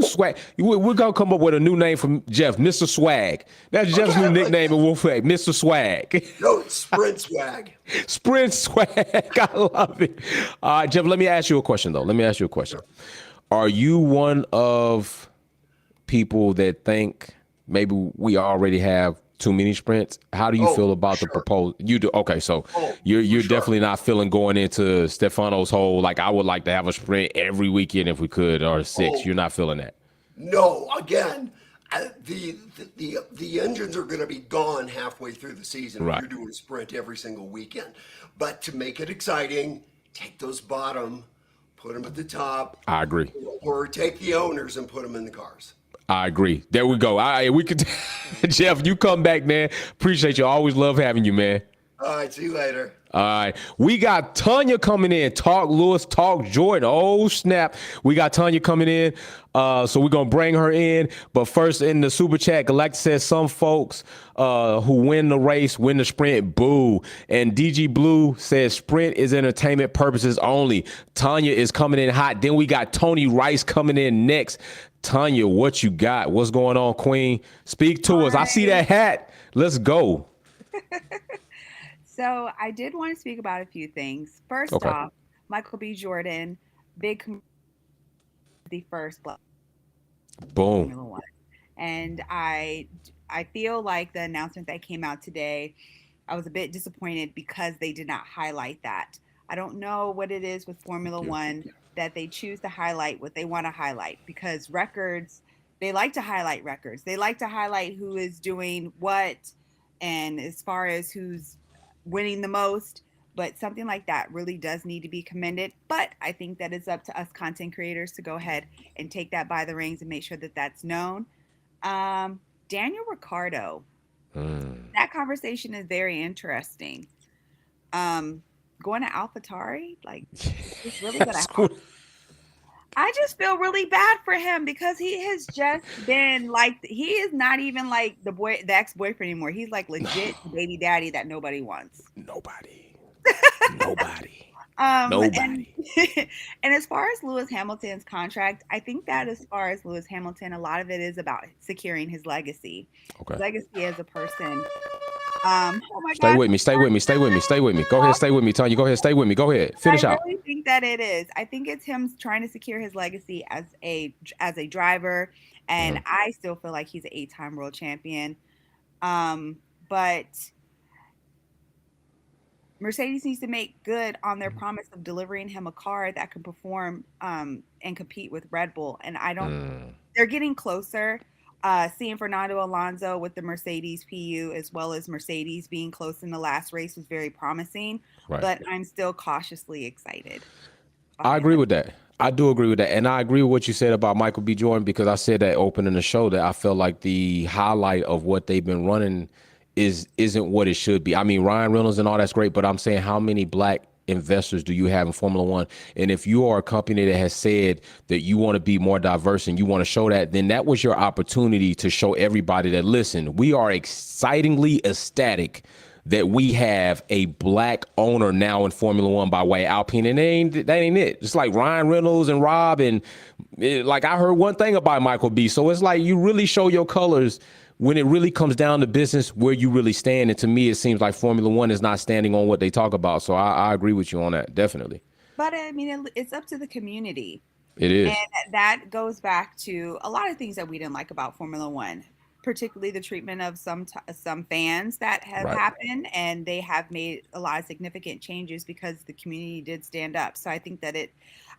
A: swag. We're gonna come up with a new name for Jeff, Mr. Swag. That's Jeff's new nickname in Wolfpack, Mr. Swag.
D: No, it's Sprint Swag.
A: Sprint Swag. I love it. All right, Jeff, let me ask you a question, though. Are you one of people that think maybe we already have too many sprints? How do you feel about the proposal? You do. Okay. So you're definitely not feeling going into Stefano's whole, like, I would like to have a sprint every weekend if we could, or 6. You're not feeling that.
D: No, again, the engines are going to be gone halfway through the season. Right. If you're doing a sprint every single weekend, but to make it exciting, take those bottom, put them at the top.
A: I agree.
D: Or take the owners and put them in the cars.
A: I agree. There we go. All right, we could. Jeff, you come back, man. Appreciate you. Always love having you, man.
D: All right, see you later.
A: All right. We got Tanya coming in. Talk Lewis, talk Jordan. Oh, snap. We got Tanya coming in. So we're going to bring her in. But first, in the super chat, Galactic says some folks who win the race, win the sprint, boo. And DG Blue says sprint is entertainment purposes only. Tanya is coming in hot. Then we got Tony Rice coming in next. Tanya, what you got? What's going on, Queen? Speak to us. I see that hat. Let's go.
E: So I did want to speak about a few things. First off, Michael B. Jordan, the first black.
A: Boom.
E: And I feel like the announcement that came out today, I was a bit disappointed because they did not highlight that. I don't know what it is with Formula One that they choose to highlight what they want to highlight, because records, they like to highlight records. They like to highlight who is doing what and as far as who's winning the most, but something like that really does need to be commended. But I think that it's up to us content creators to go ahead and take that by the reins and make sure that that's known. Daniel Ricciardo, that conversation is very interesting. Going to AlphaTauri, like, it's really gonna happen. I just feel really bad for him because he has just been like, he is not even like the ex-boyfriend anymore. He's like legit baby daddy that nobody wants.
A: Nobody.
E: And, and as far as Lewis Hamilton's contract, I think that as far as Lewis Hamilton, a lot of it is about securing his legacy.
A: Okay.
E: His legacy as a person. Oh my
A: Stay
E: God.
A: with me. Go ahead, stay with me, Tanya. Go ahead, stay with me. Go ahead. Finish out.
E: I really think that it is. I think it's him trying to secure his legacy as a driver, and I still feel like he's an 8-time world champion. But Mercedes needs to make good on their promise of delivering him a car that can perform and compete with Red Bull. And I don't. They're getting closer. Seeing Fernando Alonso with the Mercedes PU as well as Mercedes being close in the last race was very promising, but I'm still cautiously excited.
A: I agree with that. I do agree with that. And I agree with what you said about Michael B. Jordan, because I said that opening the show that I felt like the highlight of what they've been running isn't what it should be. I mean, Ryan Reynolds and all that's great, but I'm saying how many black investors do you have in Formula One? And if you are a company that has said that you want to be more diverse and you want to show that, then that was your opportunity to show everybody that, listen, we are excitingly ecstatic that we have a black owner now in Formula One by way of Alpine, and that ain't it. It's like Ryan Reynolds and Rob, and like I heard one thing about Michael B. So it's like you really show your colors when it really comes down to business, where you really stand. And to me, it seems like Formula One is not standing on what they talk about. So I agree with you on that, definitely.
E: But I mean, it's up to the community.
A: It is.
E: And that goes back to a lot of things that we didn't like about Formula One, particularly the treatment of some fans that have happened, and they have made a lot of significant changes because the community did stand up. So I think that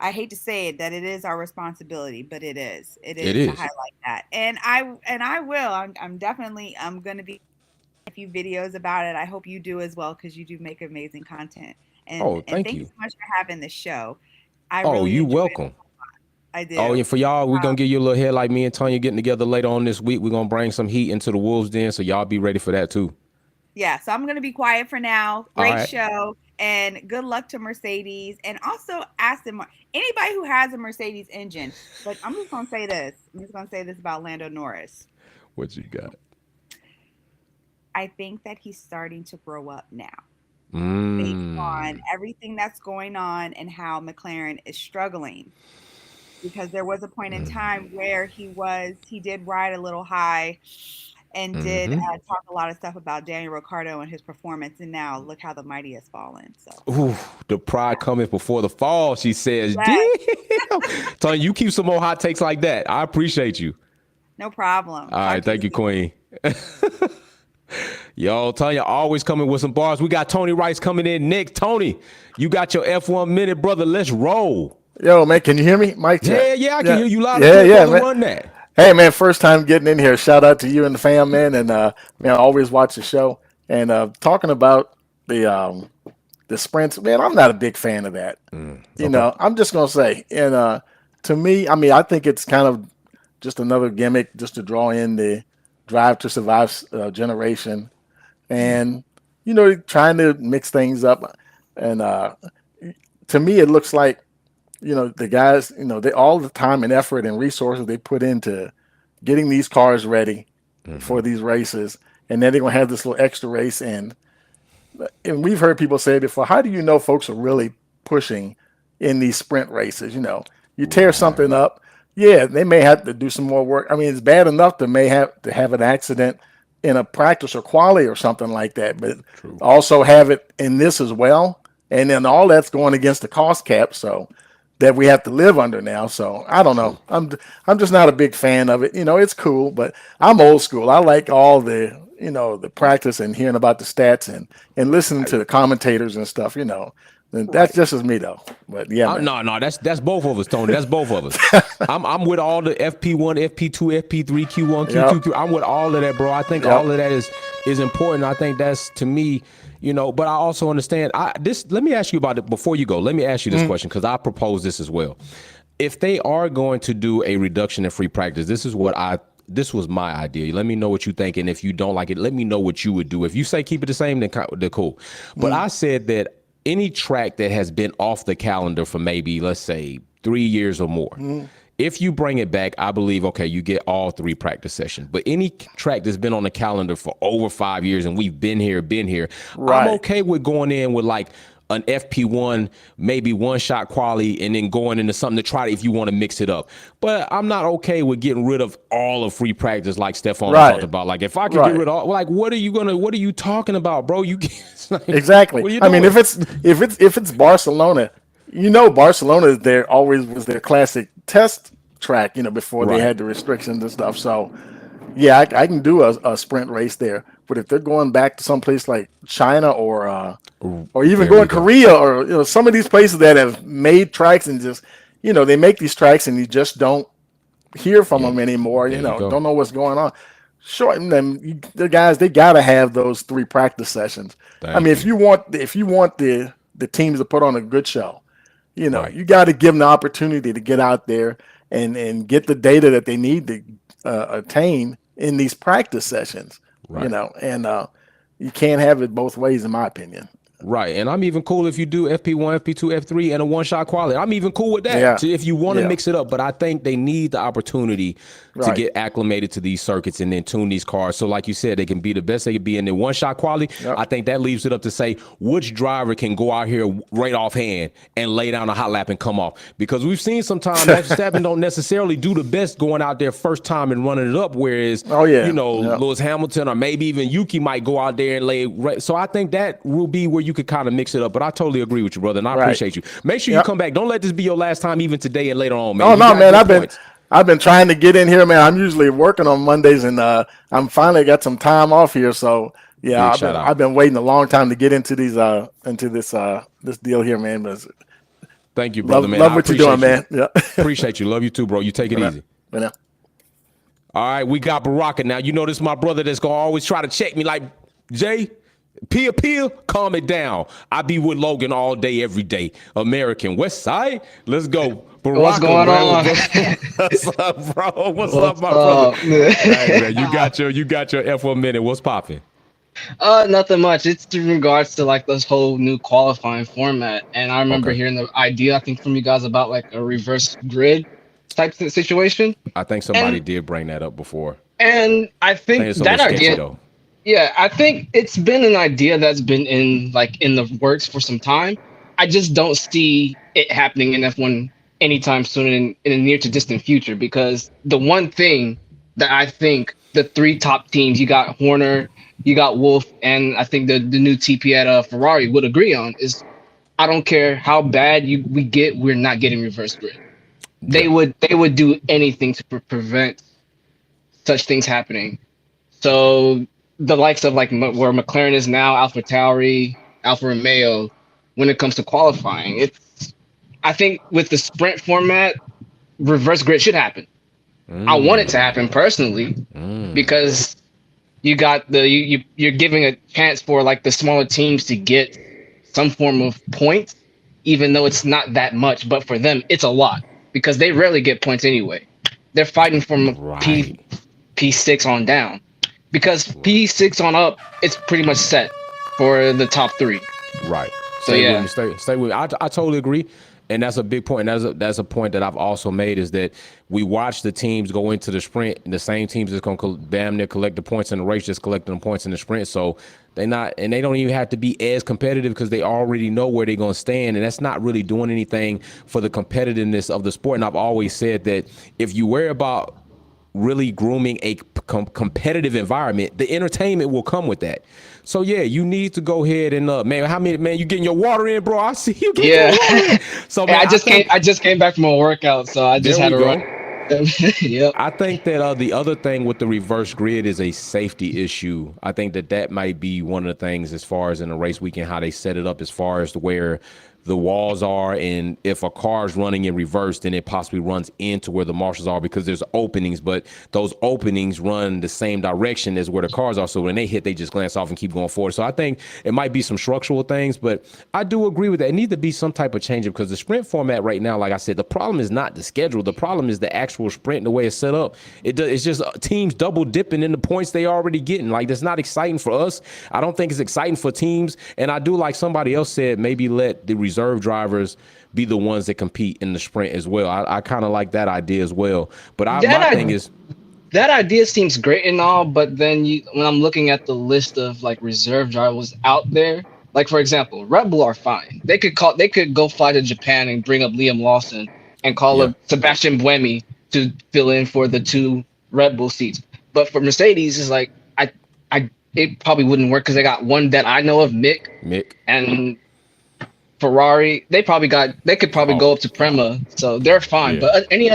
E: I hate to say it, that it is our responsibility, but it is to highlight that. And I will, I'm definitely, I'm going to be a few videos about it. I hope you do as well, because you do make amazing content. And thank you so much for having this show.
A: You're welcome.
E: I did.
A: Oh, and for y'all, we're going to give you a little head like me and Tanya getting together later on this week. We're going to bring some heat into the Wolves Den, so y'all be ready for that too.
E: Yeah, so I'm going to be quiet for now. Great show, and good luck to Mercedes, and also Aston Martin. Anybody who has a Mercedes engine, but I'm just going to say this. I'm just going to say this about Lando Norris.
A: What you got?
E: I think that he's starting to grow up now. Based on everything that's going on and how McLaren is struggling. Because there was a point in time where he did ride a little high and did talk a lot of stuff about Daniel Ricciardo and his performance. And now look how the mighty has fallen. So,
A: ooh, the pride cometh before the fall, she says.
E: Yes.
A: Damn. Tanya, you keep some more hot takes like that. I appreciate you.
E: No problem.
A: All right. Thank you, Queen. Yo, Tanya always coming with some bars. We got Tony Rice coming in next. Tony, you got your F1 minute, brother. Let's roll.
F: Yo, man, can you hear me? Mike check.
A: Yeah, I can hear you loud and clear.
F: Man.
A: Run that.
F: Hey, man, first time getting in here. Shout out to you and the fam, man. And, man, I always watch the show. And talking about the sprints, man, I'm not a big fan of that. You know, I'm just going to say. And to me, I mean, I think it's kind of just another gimmick just to draw in the Drive to Survive generation. And, you know, trying to mix things up. And to me, it looks like, you know, the guys, you know, all the time and effort and resources they put into getting these cars ready for these races. And then they're going to have this little extra race. And we've heard people say before, how do you know folks are really pushing in these sprint races? You know, you tear something up. Yeah, they may have to do some more work. I mean, it's bad enough to may have to have an accident in a practice or quali or something like that, but also have it in this as well. And then all that's going against the cost cap. So that we have to live under now. So I don't know. I'm just not a big fan of it. You know, it's cool, but I'm old school. I like all the, you know, the practice and hearing about the stats and listening to the commentators and stuff, you know. And that's just as me though. But yeah, man.
A: No, that's both of us, Tony. That's both of us. I'm with all the FP1, FP2, FP3, Q1, Q2, Q. I'm with all of that, bro. I think all of that is important. I think that's, to me, but I also understand let me ask you about it before you go. Let me ask you this question, because I propose this as well. If they are going to do a reduction in free practice, this was my idea. Let me know what you think, and if you don't like it, let me know what you would do. If you say keep it the same, then cool. But I said that any track that has been off the calendar for maybe, let's say, 3 years or more, if you bring it back, I believe, okay, you get all 3 practice sessions. But any track that's been on the calendar for over 5 years and we've been here, I'm okay with going in with like an FP1, maybe one shot quali, and then going into something to try to, if you want to mix it up. But I'm not okay with getting rid of all of free practice like Stefan talked about. Like, if I could get rid of all, like, what are you talking about, bro? You can't, like,
F: exactly. I mean, if it's Barcelona, Barcelona is always was their classic test track, before they had the restrictions and stuff. So yeah, I can do a sprint race there. But if they're going back to some place like China or even going Korea or some of these places that have made tracks and just they make these tracks and you just don't hear from them anymore. Don't know what's going on. Sure, the guys, they gotta have those 3 practice sessions. If you want the teams to put on a good show, you got to give them the opportunity to get out there and get the data that they need to attain in these practice sessions. And you can't have it both ways, in my opinion.
A: Right, and I'm even cool if you do FP1, FP2, F3, and a one-shot quality. I'm even cool with that. Yeah. So if you want to mix it up, but I think they need the opportunity to get acclimated to these circuits and then tune these cars. So like you said, they can be the best they can be in the one-shot quality. Yep. I think that leaves it up to say which driver can go out here right offhand and lay down a hot lap and come off. Because we've seen sometimes Max Verstappen don't necessarily do the best going out there first time and running it up, whereas Lewis Hamilton or maybe even Yuki might go out there and lay. So I think that will be where you could kind of mix it up. But I totally agree with you, brother, and I appreciate you. Make sure you come back. Don't let this be your last time, even today and later on, man.
F: Oh, no, man. I've been trying to get in here, man. I'm usually working on Mondays, and I'm finally got some time off here. So yeah, I've been waiting a long time to get into these this deal here, man. But
A: thank you, brother, man.
F: Love what you're doing, man. Yeah.
A: Appreciate you. Love you too, bro. You take it easy.
F: Yeah.
A: All right, we got Baraka now. This is my brother that's gonna always try to check me like, Jay, Pia, calm it down. I be with Logan all day, every day. American West Side. Let's go. Baraka,
G: what's going on?
A: What's up, bro? What's up, my brother? Hey, man, you got your F1 minute. What's popping?
G: Nothing much. It's in regards to like this whole new qualifying format. And I remember hearing the idea, I think, from you guys about like a reverse grid type situation.
A: I think somebody did bring that up before.
G: And I think that idea, though. Yeah, I think it's been an idea that's been in the works for some time. I just don't see it happening in F1 anytime soon in the near to distant future, because the one thing that I think the 3 top teams, you got Horner, you got Wolf, and I think the new TP at Ferrari would agree on is, I don't care how bad we get, we're not getting reverse grid. They would do anything to prevent such things happening. So the likes of like where McLaren is now, AlphaTauri, Alfa Romeo, when it comes to qualifying, I think with the sprint format, reverse grid should happen. I want it to happen personally, because you got you're giving a chance for like the smaller teams to get some form of points, even though it's not that much, but for them it's a lot because they rarely get points anyway. They're fighting from P6 on down, because P6 on up, it's pretty much set for the top 3.
A: Right.
G: So
A: stay with me. I totally agree. And that's a big point. And that's a point that I've also made, is that we watch the teams go into the sprint, and the same teams that's going to damn near collect the points in the race, just collecting the points in the sprint. So they don't even have to be as competitive, because they already know where they're going to stand. And that's not really doing anything for the competitiveness of the sport. And I've always said that if you worry about really grooming a competitive environment, the entertainment will come with that. So yeah, you need to go ahead and you getting your water in, bro? I see you getting your water in. So man,
G: I just came back from a workout, so I just had to run. Yep.
A: I think that the other thing with the reverse grid is a safety issue. I think that might be one of the things, as far as in the race weekend, how they set it up, as far as to where the walls are, and if a car is running in reverse, then it possibly runs into where the marshals are because there's openings, but those openings run the same direction as where the cars are. So when they hit, they just glance off and keep going forward. So I think it might be some structural things, but I do agree with that. It needs to be some type of change because the sprint format right now, like I said, the problem is not the schedule. The problem is the actual sprint and the way it's set up. It's just teams double dipping in the points they already getting. Like, that's not exciting for us. I don't think it's exciting for teams. And I do, like somebody else said, maybe let the reserve drivers be the ones that compete in the sprint as well. I kind of like that idea as well. But my thing is,
G: that idea seems great and all, but then when I'm looking at the list of like reserve drivers out there, like for example, Red Bull are fine. They could go fly to Japan and bring up Liam Lawson and call up Sebastian Buemi to fill in for the 2 Red Bull seats. But for Mercedes, it's like it probably wouldn't work because they got one that I know of, Mick, and Ferrari. They could probably go up to Prema, so they're fine. Yeah. But any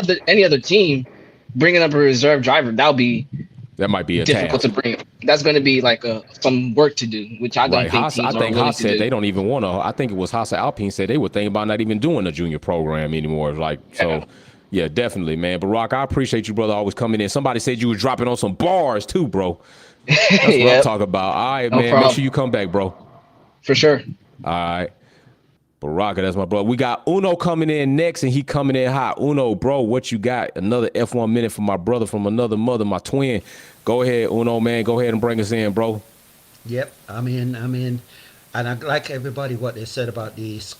G: other team bringing up a reserve driver, that might be difficult to bring. That's going to be like some work to do, which I don't think teams are willing to do. Haas said
A: they don't even want to. I think it was Haas Alpine said they were thinking about not even doing a junior program anymore. So. Yeah, definitely, man. But Rock, I appreciate you, brother, always coming in. Somebody said you were dropping on some bars too, bro. That's what I'm talking about. All right, no man. Problem. Make sure you come back, bro.
G: For sure.
A: All right. Baraka, that's my brother. We got Uno coming in next, and he coming in hot. Uno, bro, what you got? Another F1 minute from my brother from another mother, my twin. Go ahead, Uno, man. Go ahead and bring us in, bro.
C: Yep, I'm in. And I like everybody what they said about this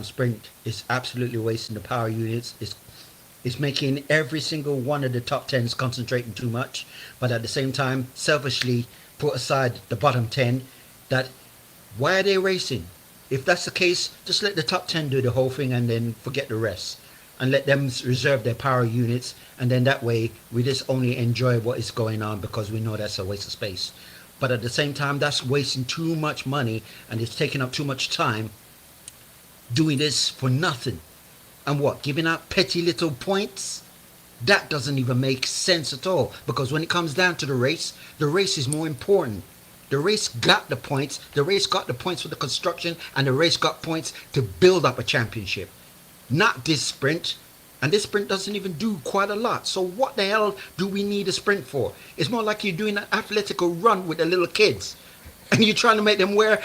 C: sprint is absolutely wasting the power units. It's making every single one of the top 10s concentrating too much, but at the same time, selfishly put aside the bottom 10. Why are they racing? If that's the case, just let the top 10 do the whole thing and then forget the rest, and let them reserve their power units, and then that way we just only enjoy what is going on because we know that's a waste of space. But at the same time, that's wasting too much money and it's taking up too much time doing this for nothing. And giving out petty little points? That doesn't even make sense at all, because when it comes down to the race is more important. The race got the points. The race got the points for the construction, and the race got points to build up a championship. Not this sprint. And this sprint doesn't even do quite a lot. So what the hell do we need a sprint for? It's more like you're doing an athletical run with the little kids. And you're trying to make them wear,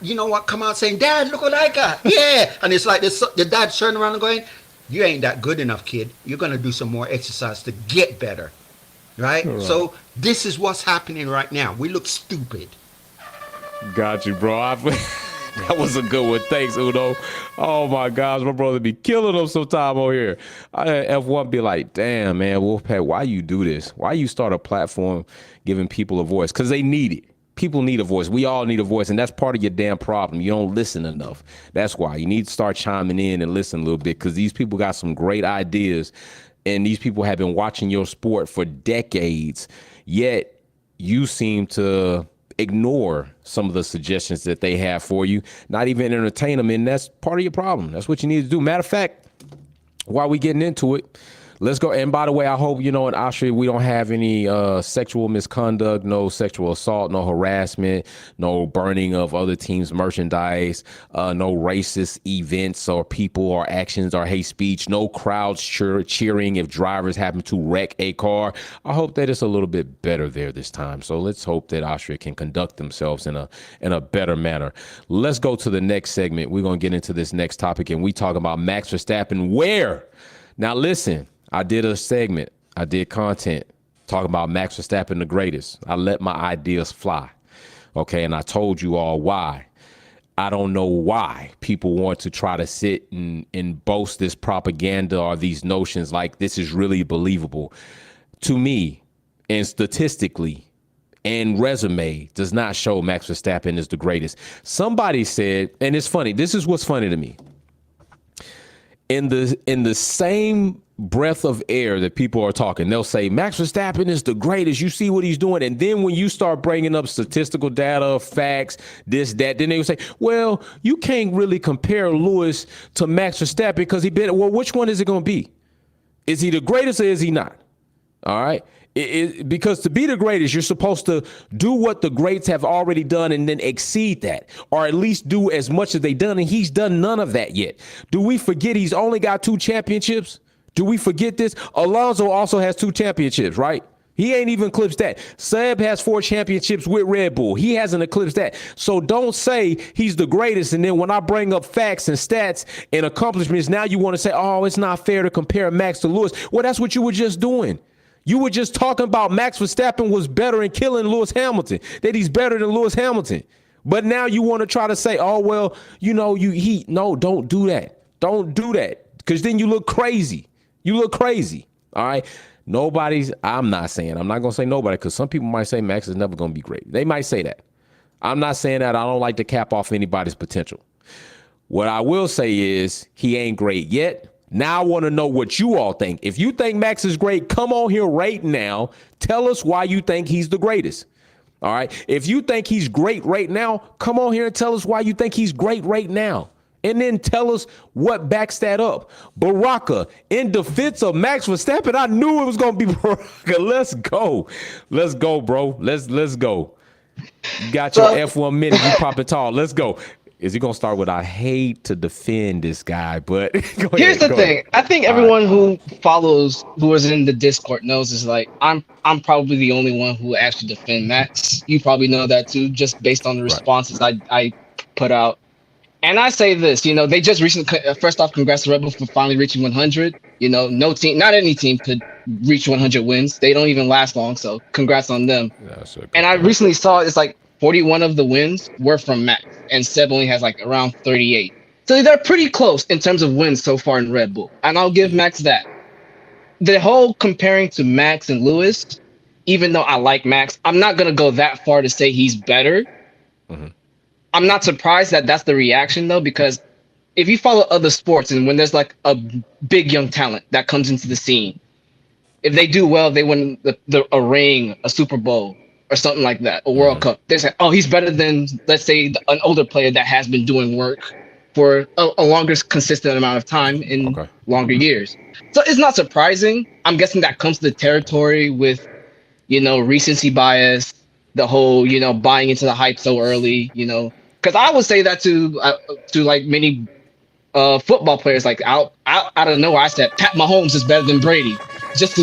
C: you know what, come out saying, Dad, look what I got. Yeah. And it's like the dad turning around and going, you ain't that good enough, kid. You're going to do some more exercise to get better. Right? So this is what's happening right now. We look stupid.
A: Got you, bro. That was a good one. Thanks, Uno. Oh, my gosh. My brother be killing them sometime over here. F1 be like, damn, man, Wolfpack, why you do this? Why you start a platform giving people a voice? Because they need it. People need a voice. We all need a voice, and that's part of your damn problem. You don't listen enough. That's why. You need to start chiming in and listen a little bit, because these people got some great ideas, and these people have been watching your sport for decades, yet you seem to ignore some of the suggestions that they have for you, not even entertain them, and that's part of your problem. That's what you need to do. Matter of fact, while we getting into it, let's go. And by the way, I hope, in Austria, we don't have any sexual misconduct, no sexual assault, no harassment, no burning of other teams' merchandise, no racist events or people or actions or hate speech, no crowds cheering if drivers happen to wreck a car. I hope that it's a little bit better there this time. So let's hope that Austria can conduct themselves in a better manner. Let's go to the next segment. We're going to get into this next topic, and we talk about Max Verstappen. Where? Now, listen. I did a segment. I did content talking about Max Verstappen, the greatest. I let my ideas fly. Okay, and I told you all why. I don't know why people want to try to sit and boast this propaganda or these notions like this is really believable. To me, and statistically, and resume does not show Max Verstappen is the greatest. Somebody said, and it's funny, this is what's funny to me. In the same breath of air that people are talking, they'll say Max Verstappen is the greatest. You see what he's doing. And then when you start bringing up statistical data, facts, this, that, then they will say, well, you can't really compare Lewis to Max Verstappen because well, which one is it going to be? Is he the greatest or is he not? All right. Because to be the greatest, you're supposed to do what the greats have already done and then exceed that, or at least do as much as they've done. And he's done none of that yet. Do we forget he's only got 2 championships? Do we forget this? Alonso also has 2 championships, right? He ain't even eclipsed that. Seb has 4 championships with Red Bull. He hasn't eclipsed that. So don't say he's the greatest. And then when I bring up facts and stats and accomplishments, now you want to say, oh, it's not fair to compare Max to Lewis. Well, that's what you were just doing. You were just talking about Max Verstappen was better in killing Lewis Hamilton, that he's better than Lewis Hamilton. But now you want to try to say, oh, well, no, don't do that. Don't do that. Because then you look crazy. You look crazy. All right. I'm not going to say nobody, because some people might say Max is never going to be great. They might say that. I'm not saying that. I don't like to cap off anybody's potential. What I will say is he ain't great yet. Now I want to know what you all think. If you think Max is great, come on here right now. Tell us why you think he's the greatest. All right. If you think he's great right now, come on here and tell us why you think he's great right now. And then tell us what backs that up. Baraka, in defense of Max Verstappen, I knew it was going to be Baraka. Let's go. Let's go, bro. Let's go. You got your F1 minute. You popping tall. Let's go. Is he going to start with, I hate to defend this guy, but
G: here's the thing. I think everyone who is in the Discord knows is like, I'm probably the only one who actually defend Max. You probably know that too, just based on the responses I put out. And I say this, they just recently, first off, congrats to Red Bull for finally reaching 100. No team, not any team could reach 100 wins. They don't even last long. So congrats on them. And I recently saw it's like 41 of the wins were from Max, and Seb only has like around 38. So they're pretty close in terms of wins so far in Red Bull. And I'll give Max that. The whole comparing to Max and Lewis, even though I like Max, I'm not going to go that far to say he's better. Mm-hmm. I'm not surprised that that's the reaction, though, because if you follow other sports and when there's like a big young talent that comes into the scene, if they do well, they win a ring, a Super Bowl, or something like that, a World Cup. They say, oh, he's better than, let's say, an older player that has been doing work for a longer, consistent amount of time in longer years. So it's not surprising. I'm guessing that comes to the territory with, recency bias, the whole, buying into the hype so early, because I would say that to like many football players, like out of nowhere, I said Pat Mahomes is better than Brady, just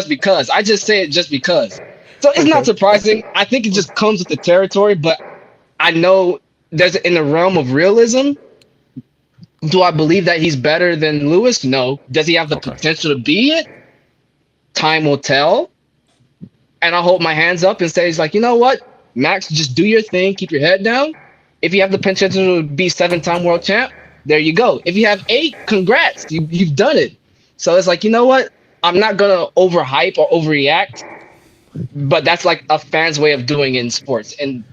G: because. I just say it just because. So it's not surprising. I think it just comes with the territory, but I know there's in the realm of realism. Do I believe that he's better than Lewis? No. Does he have the potential to be it? Time will tell. And I'll hold my hands up and say, it's like, you know what? Max, just do your thing. Keep your head down. If you have the potential to be 7-time world champ, there you go. If you have 8, congrats. You've done it. So it's like, you know what? I'm not going to overhype or overreact, but that's like a fan's way of doing it in sports. And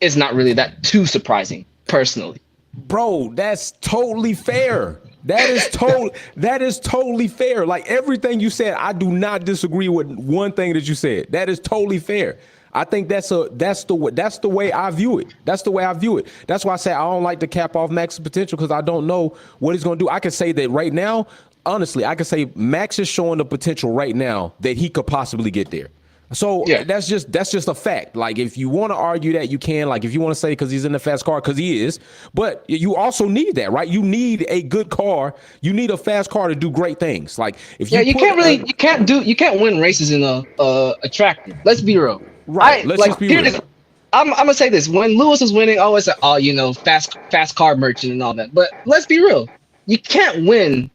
G: it's not really that too surprising, personally.
A: Bro, that's totally fair. That is totally fair. Like everything you said, I do not disagree with one thing that you said. That is totally fair. I think that's the way I view it. That's the way I view it. That's why I say I don't like to cap off Max's potential, because I don't know what he's going to do. I can say that right now, honestly, I can say Max is showing the potential right now that he could possibly get there. So that's just a fact. Like, if you want to argue that, you can. Like, if you want to say because he's in the fast car, because he is, but you also need that, right? You need a good car. You need a fast car to do great things. Like, if you
G: you can't win races in a tractor. Let's be real.
A: Right. Let's just be real.
G: I'm gonna say this: when Lewis was winning, I always said, "Oh, fast car merchant and all that." But let's be real. You can't win.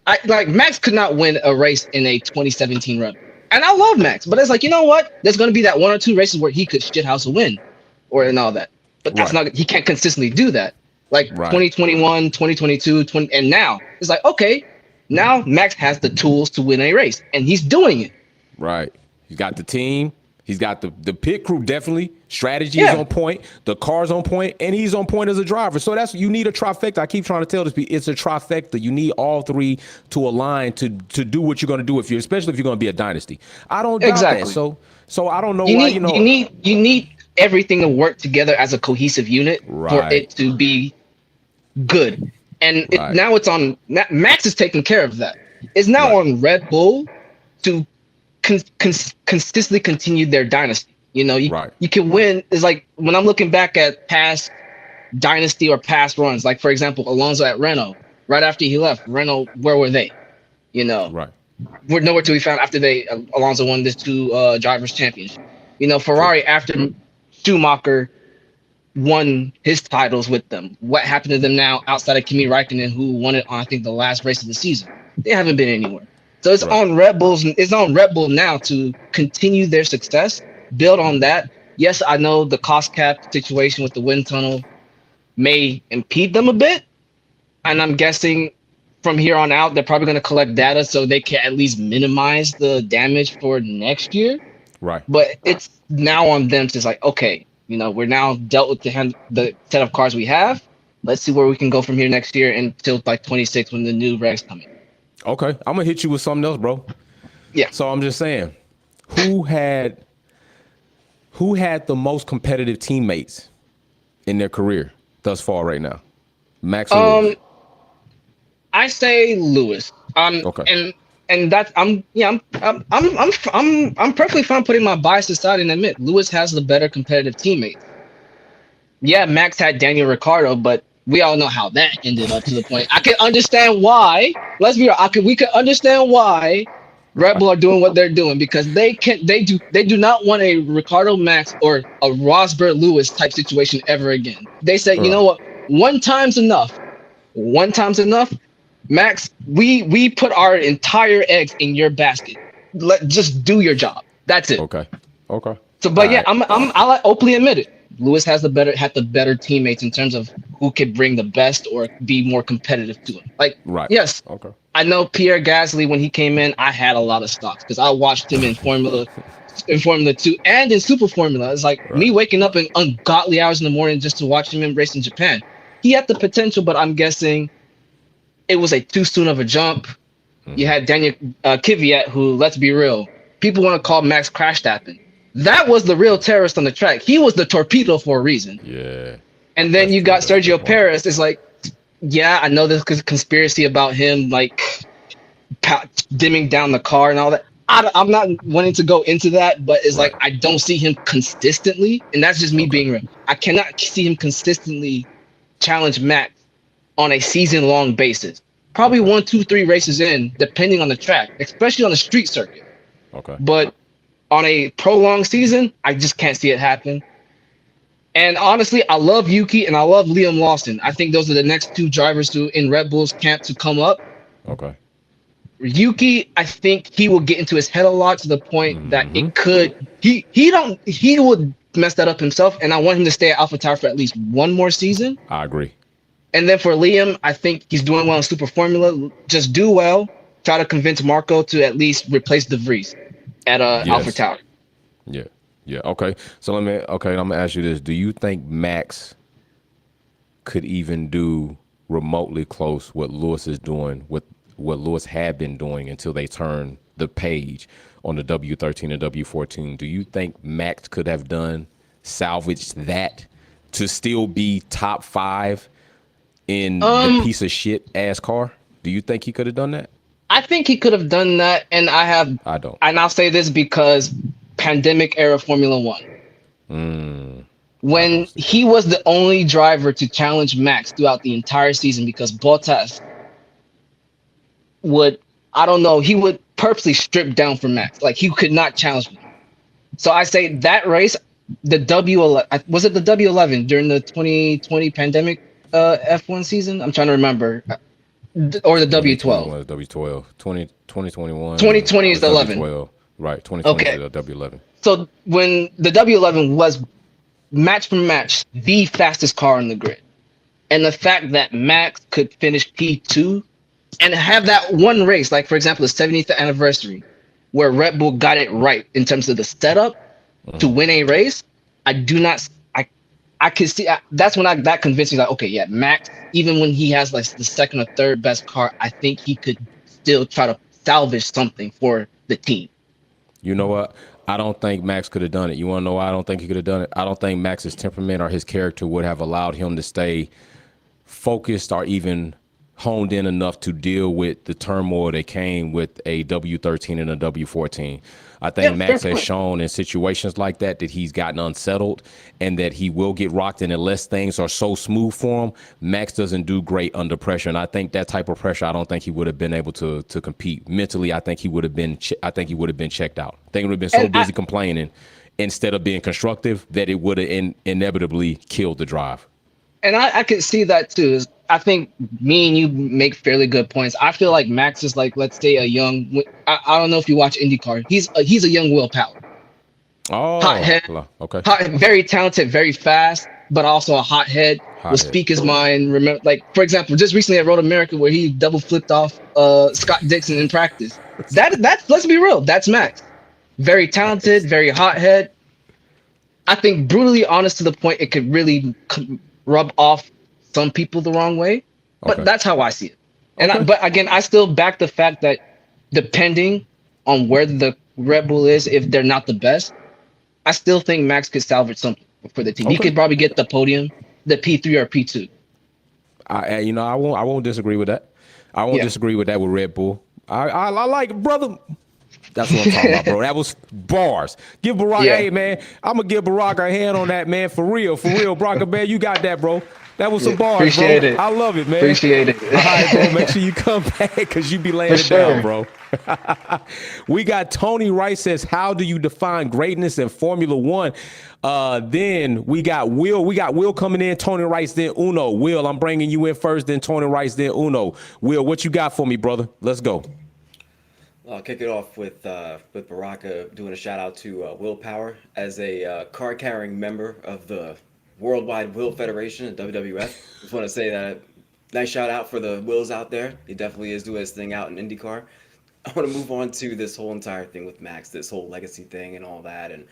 G: Max could not win a race in a 2017 run. And I love Max, but it's like, you know what? There's going to be that 1 or 2 races where he could shithouse a win and all that. But that's not, he can't consistently do that. Like 2021, 2022, and now it's like, okay, now Max has the tools to win a race, and he's doing it.
A: Right. He's got the team. He's got the pit crew, definitely. Strategy is on point. The car's on point, and he's on point as a driver. So you need a trifecta. I keep trying to tell this people, it's a trifecta. You need all 3 to align to do what you're going to do, especially if you're going to be a dynasty. I don't doubt that. So I don't know why,
G: you need everything to work together as a cohesive unit for it to be good. And now it's on Max is taking care of that. It's now on Red Bull to consistently continue their dynasty. You know, you can win. It's like when I'm looking back at past dynasty or past runs, like for example, Alonso at Renault, right after he left, Renault, where were they? You know, we're nowhere to be found after Alonso won this two drivers championship. You know, Ferrari after Schumacher won his titles with them. What happened to them now outside of Kimi Räikkönen, who won it on I think the last race of the season? They haven't been anywhere. So it's on Red Bulls. It's on Red Bull now to continue their success, build on that. Yes, I know the cost cap situation with the wind tunnel may impede them a bit, and I'm guessing from here on out they're probably going to collect data so they can at least minimize the damage for next year.
A: Right.
G: But it's now on them to like, okay, you know, we're now dealt with the set of cars we have. Let's see where we can go from here next year until like 26 when the new regs come in.
A: Okay, I'm gonna hit you with something else, bro.
G: Yeah.
A: So I'm just saying, who had the most competitive teammates in their career thus far right now? Max or Lewis?
G: I say Lewis. Okay. And that's I'm perfectly fine putting my bias aside and admit Lewis has the better competitive teammate. Yeah, Max had Daniel Ricciardo, but we all know how that ended up to the point. I can understand why. Let's be real. We can understand why Red Bull are doing what they're doing because they do not want a Ricciardo Max or a Rosberg Lewis type situation ever again. They say, you know what? One time's enough. Max, we put our entire eggs in your basket. Just do your job. That's it.
A: Okay.
G: So, but yeah, I'll openly admit it. Lewis had the better teammates in terms of who could bring the best or be more competitive to him. Like, yes, I know Pierre Gasly when he came in, I had a lot of stocks because I watched him in Formula 2 and in Super Formula. It's like me waking up in ungodly hours in the morning just to watch him in race in Japan. He had the potential, but I'm guessing it was too soon of a jump. You had Daniel Kvyat, who, let's be real, people want to call Max Verstappen. That was the real terrorist on the track. He was the torpedo for a reason.
A: Yeah.
G: And then you got Sergio Perez. It's like, yeah, I know there's a conspiracy about him, like, dimming down the car and all that. I'm not wanting to go into that, but it's like, I don't see him consistently. And that's just me being real. I cannot see him consistently challenge Max on a season-long basis. Probably 1, 2, 3 races in, depending on the track, especially on the street circuit.
A: Okay.
G: But on a prolonged season, I just can't see it happen. And honestly, I love Yuki and I love Liam Lawson. I think those are the next two drivers in Red Bull's camp to come up.
A: Okay.
G: Yuki, I think he will get into his head a lot to the point that it could. He would mess that up himself, and I want him to stay at AlphaTauri for at least one more season.
A: I agree.
G: And then for Liam, I think he's doing well in Super Formula. Just do well. Try to convince Marco to at least replace De Vries at AlphaTauri.
A: Yeah. Okay. So I'm gonna ask you this: do you think Max could even do remotely close what Lewis is doing, what Lewis had been doing until they turned the page on the W13 and W14? Do you think Max could have salvaged that to still be top 5 in the piece of shit ass car? Do you think he could have done that?
G: I think he could have done that, and I don't. And I'll say this because pandemic era Formula One. When he was the only driver to challenge Max throughout the entire season because Bottas would, he would purposely strip down for Max. Like, he could not challenge him. So I say that race, the W11, was it the W11 during the 2020 pandemic F1 season? I'm trying to remember. Or the W12.
A: W12. 2021.
G: 2020 is the 11.
A: W12. Right, 2020 is the W11.
G: So when the W11 was match for match the fastest car on the grid, and the fact that Max could finish P2 and have that one race, like for example the 70th anniversary, where Red Bull got it right in terms of the setup to win a race, I can see that's when that convinced me, like, okay, yeah, Max, even when he has like the second or third best car, I think he could still try to salvage something for the team.
A: You know what? I don't think Max could have done it. You want to know why I don't think he could have done it? I don't think Max's temperament or his character would have allowed him to stay focused or even honed in enough to deal with the turmoil that came with a W13 and a W14. I think Max has shown in situations like that he's gotten unsettled and that he will get rocked. And unless things are so smooth for him, Max doesn't do great under pressure. And I think that type of pressure, I don't think he would have been able to compete mentally. I think he would have been. I think he would have been checked out. I think he would have been so busy complaining instead of being constructive that it would have inevitably killed the drive.
G: And I can see that too. I think me and you make fairly good points. I feel like Max is like, let's say, a young. I don't know if you watch IndyCar. He's a young Will Power.
A: Oh,
G: hothead,
A: okay.
G: Very talented, very fast, but also a hothead. Will speak his mind. Remember, like for example, just recently at Road America, where he double flipped off Scott Dixon in practice. That's let's be real. That's Max. Very talented, very hothead. I think brutally honest to the point it could really rub off some people the wrong way, but that's how I see it. And but again, I still back the fact that depending on where the Red Bull is, if they're not the best, I still think Max could salvage something for the team. He could probably get the podium, the P3 or P2.
A: I won't disagree with that. I won't disagree with that with Red Bull. I like brother. That's what I'm talking about, bro. That was bars. Give Barack, hey man, I'm gonna give Barack a hand on that, man. For real, Barack, man, you got that, bro. That was some bars,
G: Appreciate
A: bro.
G: it.
A: I love it, man.
G: Appreciate it.
A: All right, bro. Make sure you come back because you be laying it down, bro. We got Tony Rice says, how do you define greatness in Formula One? Then we got Will. We got Will coming in. Tony Rice, then Uno. Will, I'm bringing you in first. Then Tony Rice, then Uno. Will, what you got for me, brother? Let's go.
B: I'll kick it off with Baraka doing a shout out to Will Power as a card carrying member of the Worldwide Will Federation, WWF. Just want to say that nice shout out for the Wills out there. He definitely is doing his thing out in IndyCar. I want to move on to this whole entire thing with Max, this whole legacy thing and all that, and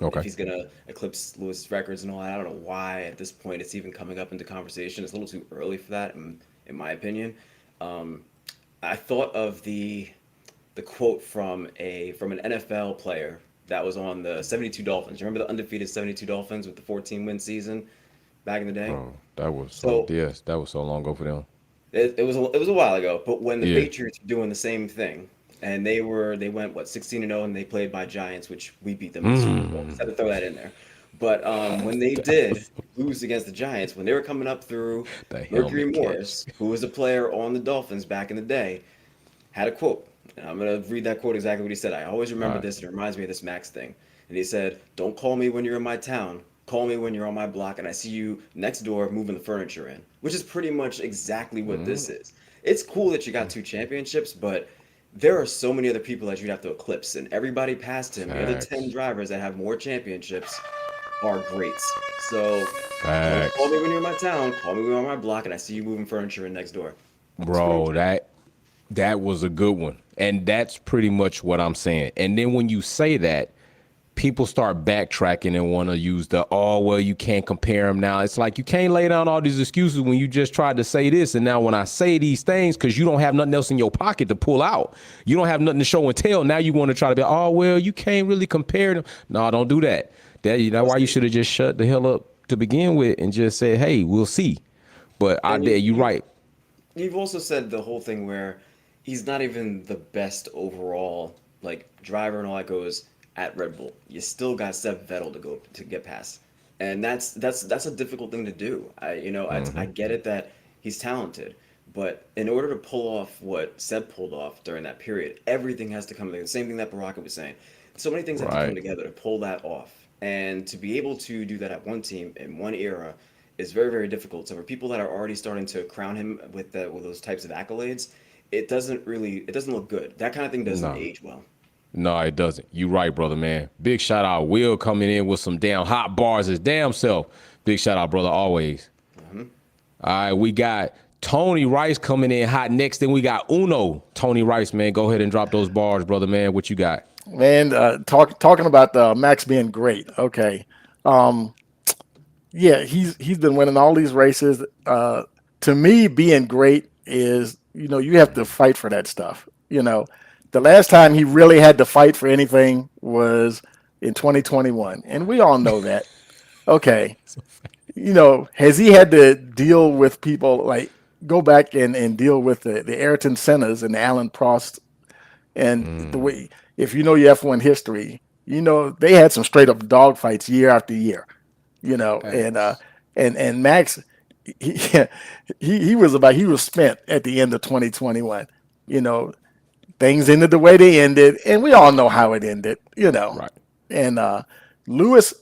B: if he's gonna eclipse Lewis records and all that. I don't know why at this point it's even coming up into conversation. It's a little too early for that, in my opinion. I thought of the quote from an NFL player that was on the 72 Dolphins. Remember the undefeated 72 Dolphins with the 14-win season back in the day?
A: Oh, that was that was so long ago for them.
B: It was a while ago, but when the Patriots were doing the same thing, and they went 16-0, and they played by Giants, which we beat them in the Super Bowl. Just had to throw that in there. But when they did lose against the Giants, when they were coming up through, Mercury Morris, who was a player on the Dolphins back in the day, had a quote. And I'm going to read that quote exactly what he said. I always remember this. It reminds me of this Max thing. And he said, "Don't call me when you're in my town. Call me when you're on my block and I see you next door moving the furniture in," which is pretty much exactly what this is. It's cool that you got 2 championships, but there are so many other people that you'd have to eclipse. And everybody past him, the other 10 drivers that have more championships are greats. So don't call me when you're in my town. Call me when you're on my block and I see you moving furniture in next door.
A: Bro, that was a good one. And that's pretty much what I'm saying. And then when you say that, people start backtracking and want to use you can't compare them now. It's like you can't lay down all these excuses when you just tried to say this. And now when I say these things, because you don't have nothing else in your pocket to pull out, you don't have nothing to show and tell. Now you want to try to be, you can't really compare them. No, don't do that. That's why you should have just shut the hell up to begin with and just said, hey, we'll see. But you're right.
B: You've also said the whole thing where he's not even the best overall driver and all that goes at Red Bull. You still got Seb Vettel to get past, and that's a difficult thing to do. I get it that he's talented, but in order to pull off what Seb pulled off during that period, everything has to come together. The same thing that Baraka was saying. So many things have to come together to pull that off, and to be able to do that at one team in one era is very, very difficult. So for people that are already starting to crown him with those types of accolades, it doesn't look good. That kind of thing doesn't age well.
A: No, it doesn't. You right, brother, man. Big shout out. Will coming in with some damn hot bars his damn self. Big shout out, brother, always. All right, we got Tony Rice coming in hot next. Then we got Uno. Tony Rice, man, go ahead and drop those bars, brother, man. What you got?
F: Man, talking about Max being great. Okay. He's been winning all these races. To me, being great is, you have to fight for that stuff. The last time he really had to fight for anything was in 2021. And we all know that. Okay. Has he had to deal with people like go back and deal with the Ayrton Sennas and the Alan Prost and the way, if you know your F1 history, they had some straight up dogfights year after year, and Max, he, he was spent at the end of 2021. Things ended the way they ended, and we all know how it ended.
A: Right.
F: And Lewis,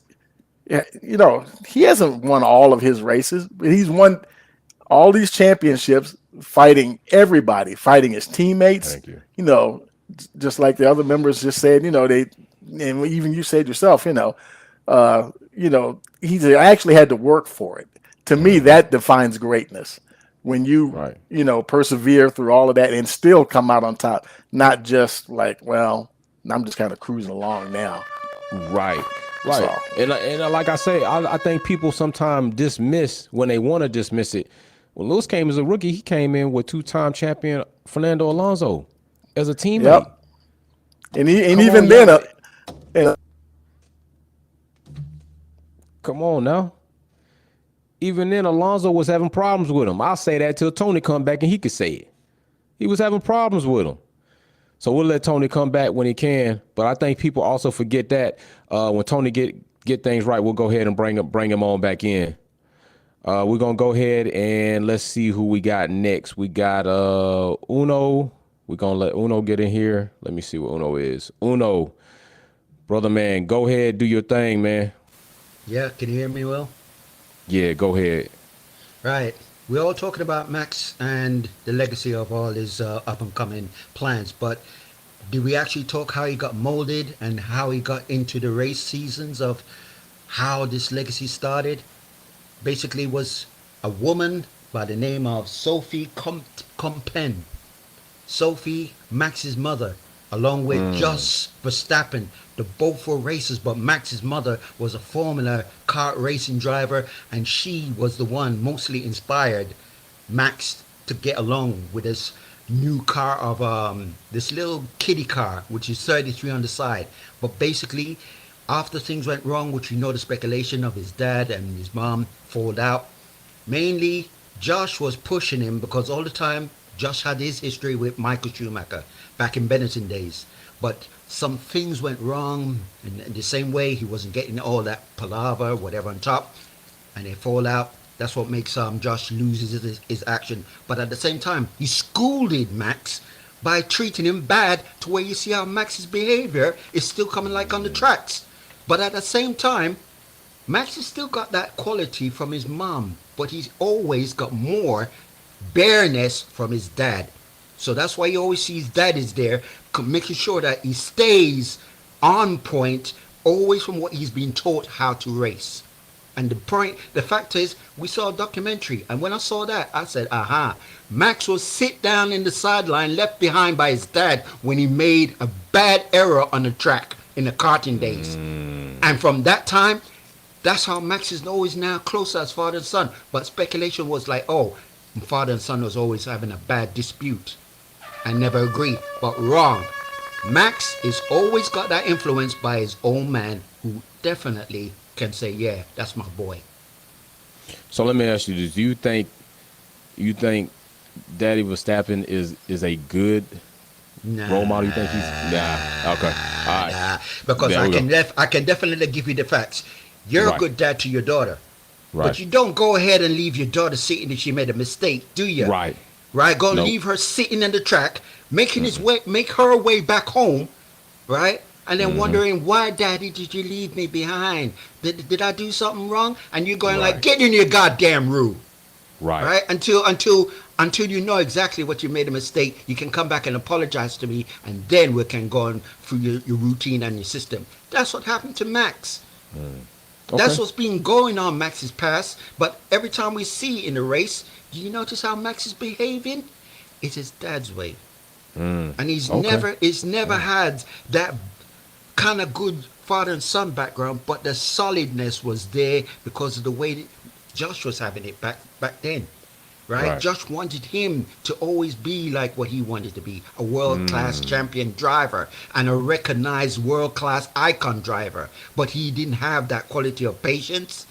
F: he hasn't won all of his races, but he's won all these championships fighting everybody, fighting his teammates.
A: Thank you.
F: Just like the other members just said, and even you said yourself, he's actually had to work for it. To me, that defines greatness. When you, persevere through all of that and still come out on top, not just like, well, I'm just kind of cruising along now.
A: Right. So. And like I say, I think people sometimes dismiss when they want to dismiss it. When Lewis came as a rookie, he came in with two-time champion Fernando Alonso as a teammate.
F: Yep. And even then,
A: come on now. Even then, Alonso was having problems with him. I'll say that till Tony come back and he could say it. He was having problems with him. So we'll let Tony come back when he can. But I think people also forget that when Tony get things right, we'll go ahead and bring him on back in. We're going to go ahead and let's see who we got next. We got Uno. We're going to let Uno get in here. Let me see what Uno is. Uno, brother man, go ahead, do your thing, man.
C: Yeah, can you hear me well?
A: Yeah, go ahead.
C: Right. We're all talking about Max and the legacy of all his up-and-coming plans, but did we actually talk how he got molded and how he got into the race seasons of how this legacy started? Basically was a woman by the name of Sophie Compen. Sophie, Max's mother, along with Jos Verstappen. They both were racers, but Max's mother was a Formula kart racing driver, and she was the one mostly inspired Max to get along with this new car of this little kiddie car, which is 33 on the side. But basically, after things went wrong, which you know the speculation of his dad and his mom fall out, mainly Josh was pushing him because all the time Josh had his history with Michael Schumacher back in Benetton days. But some things went wrong in the same way. He wasn't getting all that palaver, whatever on top, and they fall out. That's what makes Josh lose his action. But at the same time, he scolded Max by treating him bad to where you see how Max's behavior is still coming like on the tracks. But at the same time, Max has still got that quality from his mom, but he's always got more bareness from his dad. So that's why you always see his dad is there, making sure that he stays on point, always from what he's been taught how to race. And the fact is, we saw a documentary, and when I saw that, I said, aha, Max was sit down in the sideline, left behind by his dad when he made a bad error on the track in the karting days. And from that time, that's how Max is always now close as father and son. But speculation was like, oh, father and son was always having a bad dispute and never agree. But wrong. Max is always got that influence by his own man who definitely can say, yeah, that's my boy.
A: So let me ask you this. Do you think Daddy Verstappen is a good role model? You think he's okay. All right.
C: Nah, because I can definitely give you the facts. You're a good dad to your daughter. Right. But you don't go ahead and leave your daughter sitting if she made a mistake, do you?
A: Right.
C: Right? Go leave her sitting in the track, make her way back home, right? And then wondering, why, Daddy, did you leave me behind? Did I do something wrong? And you're going like, get in your goddamn room. Right? Until you know exactly what you made a mistake, you can come back and apologize to me, and then we can go on through your routine and your system. That's what happened to Max. Okay. That's what's been going on Max's past. But every time we see in the race, do you notice how Max is behaving? It's his dad's way. And he's never had that kind of good father and son background, but the solidness was there because of the way that Josh was having it back then. Right? Josh wanted him to always be like what he wanted to be, a world-class champion driver and a recognized world-class icon driver. But he didn't have that quality of patience,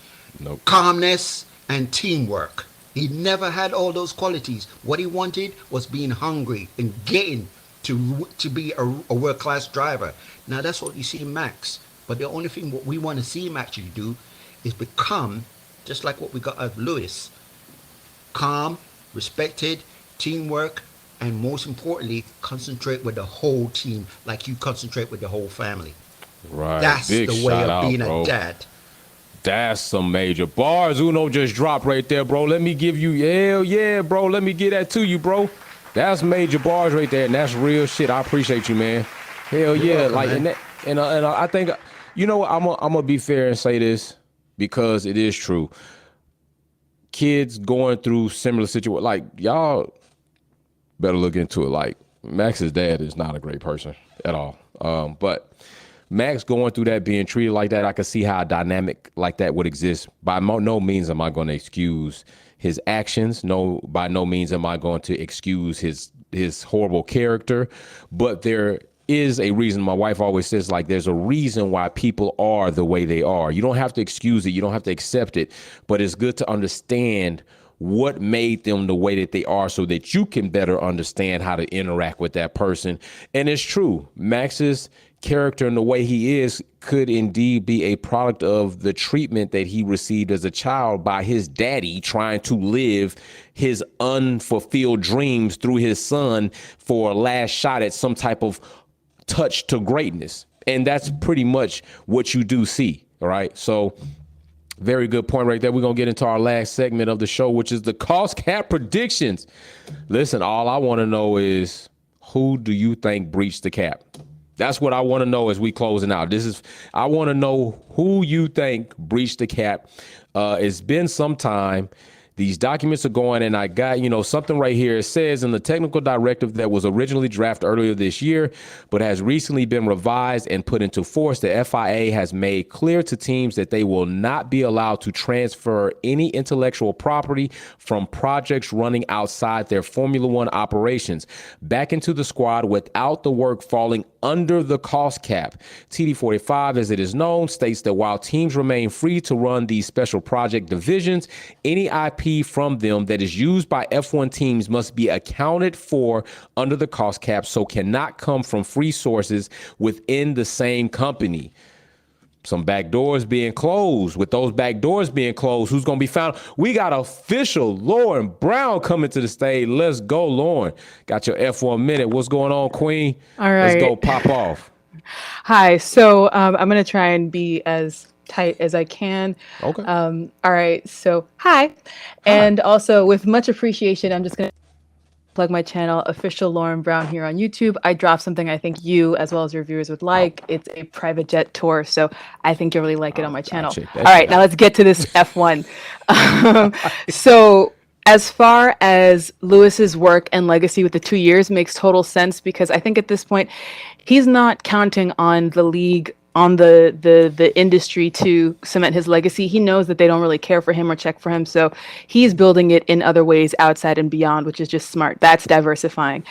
C: calmness, and teamwork. He never had all those qualities. What he wanted was being hungry and getting to be a world class driver. Now that's what you see in Max. But the only thing what we want to see him actually do is become just like what we got of Lewis. Calm, respected, teamwork, and most importantly, concentrate with the whole team like you concentrate with the whole family.
A: Right.
C: That's
A: Big
C: the way of being
A: bro.
C: a dad.
A: That's some major bars. Uno just dropped right there, bro. Let me give you, hell yeah, bro. Let me get that to you, bro. That's major bars right there, and that's real shit. I appreciate you, man. Hell yeah,
C: welcome,
A: like,
C: man.
A: and I think, you know what, I'm gonna be fair and say this because it is true. Kids going through similar situations, like, y'all better look into it. Like, Max's dad is not a great person at all. But Max going through that, being treated like that, I can see how a dynamic like that would exist. By no means am I going to excuse his actions. No, by no means am I going to excuse his horrible character. But there is a reason. My wife always says, like, there's a reason why people are the way they are. You don't have to excuse it. You don't have to accept it. But it's good to understand what made them the way that they are so that you can better understand how to interact with that person. And it's true. Max's character and the way he is could indeed be a product of the treatment that he received as a child by his daddy trying to live his unfulfilled dreams through his son for a last shot at some type of touch to greatness. And that's pretty much what you do see. All right. So very good point right there. We're going to get into our last segment of the show, which is the cost cap predictions. Listen, all I want to know is, who do you think breached the cap? That's what I want to know as we closing out. I want to know who you think breached the cap. It's been some time. These documents are going, and I got, something right here. It says in the technical directive that was originally drafted earlier this year, but has recently been revised and put into force, the FIA has made clear to teams that they will not be allowed to transfer any intellectual property from projects running outside their Formula One operations back into the squad without the work falling under the cost cap. TD45, as it is known, states that while teams remain free to run these special project divisions, any IP from them that is used by F1 teams must be accounted for under the cost cap, so cannot come from free sources within the same company. Some back doors being closed. With those back doors being closed, who's going to be found? We got official Lauren Brown coming to the stage. Let's go, Lauren. Got your F1 minute. What's going on, Queen?
H: All right.
A: Let's go pop off.
H: Hi. So I'm going to try and be as tight as I can.
A: Okay.
H: All right. So hi. And also, with much appreciation, I'm just going to plug my channel, official Lauren Brown, here on YouTube. I dropped something I think you as well as your viewers would like. It's a private jet tour, so I think you'll really like it on my channel. All right, now let's get to this F1. So as far as Lewis's work and legacy with the 2 years makes total sense, because I think at this point he's not counting on the league, on the industry to cement his legacy. He knows that they don't really care for him or check for him. So he's building it in other ways outside and beyond, which is just smart. That's diversifying.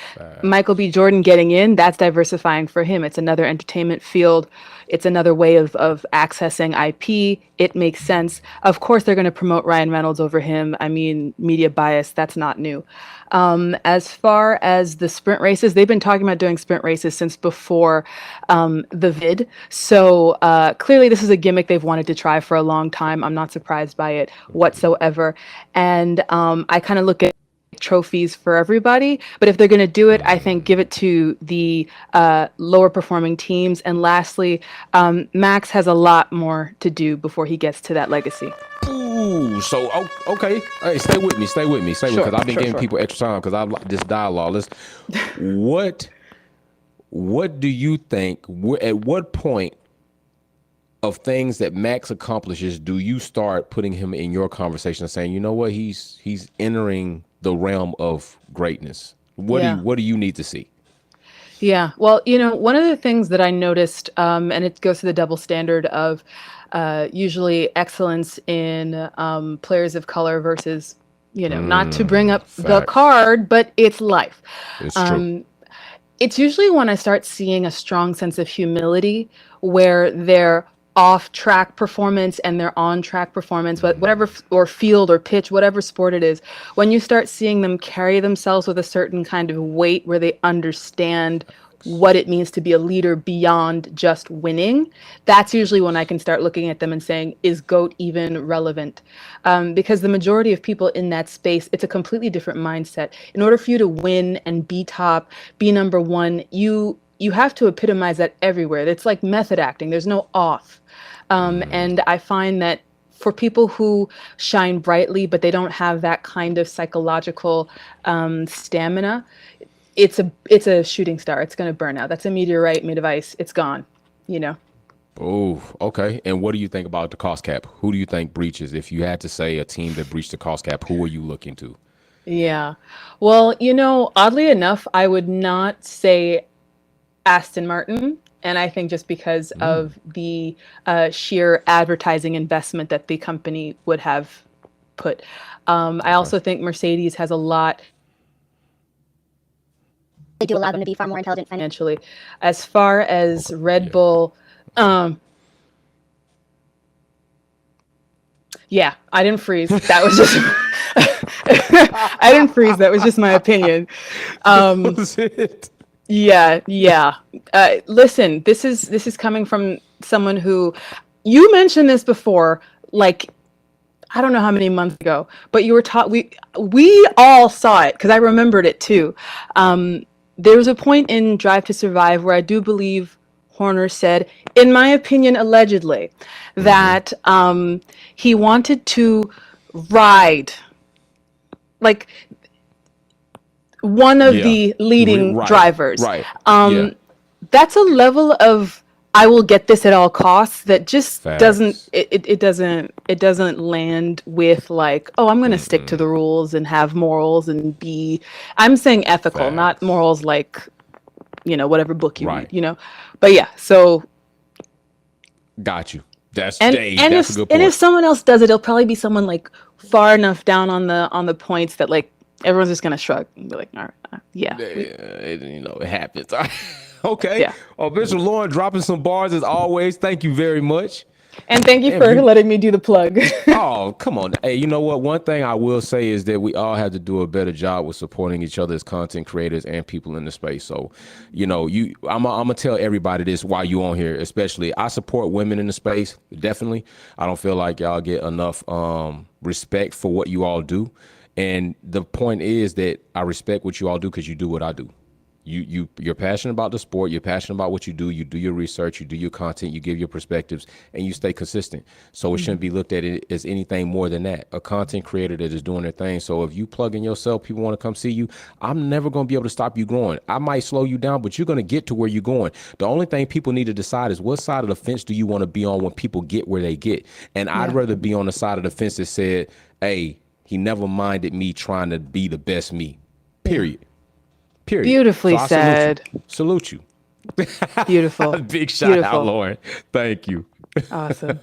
H: Michael B. Jordan getting in, that's diversifying for him. It's another entertainment field. It's another way of accessing IP. It makes sense. Of course, they're going to promote Ryan Reynolds over him. I mean, media bias, that's not new. As far as the sprint races, they've been talking about doing sprint races since before the vid. So clearly this is a gimmick they've wanted to try for a long time. I'm not surprised by it whatsoever. And I kind of look at trophies for everybody, but if they're going to do it, I think give it to the lower performing teams. And lastly, Max has a lot more to do before he gets to that legacy.
A: Ooh, so okay. Hey, stay with me, because I've been giving people extra time because I like this dialogue. What do you think? At what point of things that Max accomplishes do you start putting him in your conversation and saying, you know what, he's entering the realm of greatness? What do you need to see?
H: Yeah, well, one of the things that I noticed, and it goes to the double standard of usually excellence in players of color versus, not to bring up the card, but it's life.
A: It's true.
H: It's usually when I start seeing a strong sense of humility where they're off-track performance and their on-track performance, whatever, or field or pitch, whatever sport it is, when you start seeing them carry themselves with a certain kind of weight where they understand what it means to be a leader beyond just winning, that's usually when I can start looking at them and saying, is GOAT even relevant? Because the majority of people in that space, it's a completely different mindset. In order for you to win and be top, be number one, you have to epitomize that everywhere. It's like method acting. There's no off. And I find that for people who shine brightly, but they don't have that kind of psychological stamina, it's a shooting star. It's going to burn out. That's a meteorite made of ice. It's gone, you know?
A: Oh, okay. And what do you think about the cost cap? Who do you think breaches? If you had to say a team that breached the cost cap, who are you looking to?
H: Yeah. Well, you know, oddly enough, I would not say Aston Martin. And I think just because of the sheer advertising investment that the company would have put. I also think Mercedes has a lot.
I: They do allow them to be far more intelligent
H: financially. As far as Red Bull, yeah, I didn't freeze. That was just I didn't freeze. That was just my opinion.
A: That was it.
H: Yeah. Listen, this is coming from someone who, you mentioned this before, like, I don't know how many months ago, but you were taught, we all saw it because I remembered it too. There was a point in Drive to Survive where I do believe Horner said, in my opinion, allegedly, that he wanted to ride, like, one of the leading drivers.
A: Right.
H: That's a level of I will get this at all costs that just doesn't land with like, oh, I'm going to stick to the rules and have morals and be, I'm saying ethical, not morals like, you know, whatever book you read, you know. But yeah, so
A: got you. That's
H: and
A: that's a good point.
H: And if someone else does it, it'll probably be someone like far enough down on the points that like everyone's just gonna shrug and be like, all right,
A: you know, it happens. Okay.
H: Yeah.
A: Oh, Mr. Lauren dropping some bars as always. Thank you very much.
H: And thank you for letting me do the plug.
A: Oh, come on. Hey, you know what? One thing I will say is that we all have to do a better job with supporting each other as content creators and people in the space. So, you know, I'm gonna tell everybody this while you on here, especially. I support women in the space, definitely. I don't feel like y'all get enough respect for what you all do. And the point is that I respect what you all do because you do what I do. You're passionate about the sport. You're passionate about what you do. You do your research. You do your content. You give your perspectives, and you stay consistent. So it shouldn't be looked at it as anything more than that. A content creator that is doing their thing. So if you plug in yourself, people want to come see you. I'm never going to be able to stop you growing. I might slow you down, but you're going to get to where you're going. The only thing people need to decide is what side of the fence do you want to be on when people get where they get. And I'd rather be on the side of the fence that said, hey, he never minded me trying to be the best me, period.
H: Beautifully said.
A: Salute you.
H: Beautiful.
A: Big shout out, Lauren. Thank you.
H: Awesome.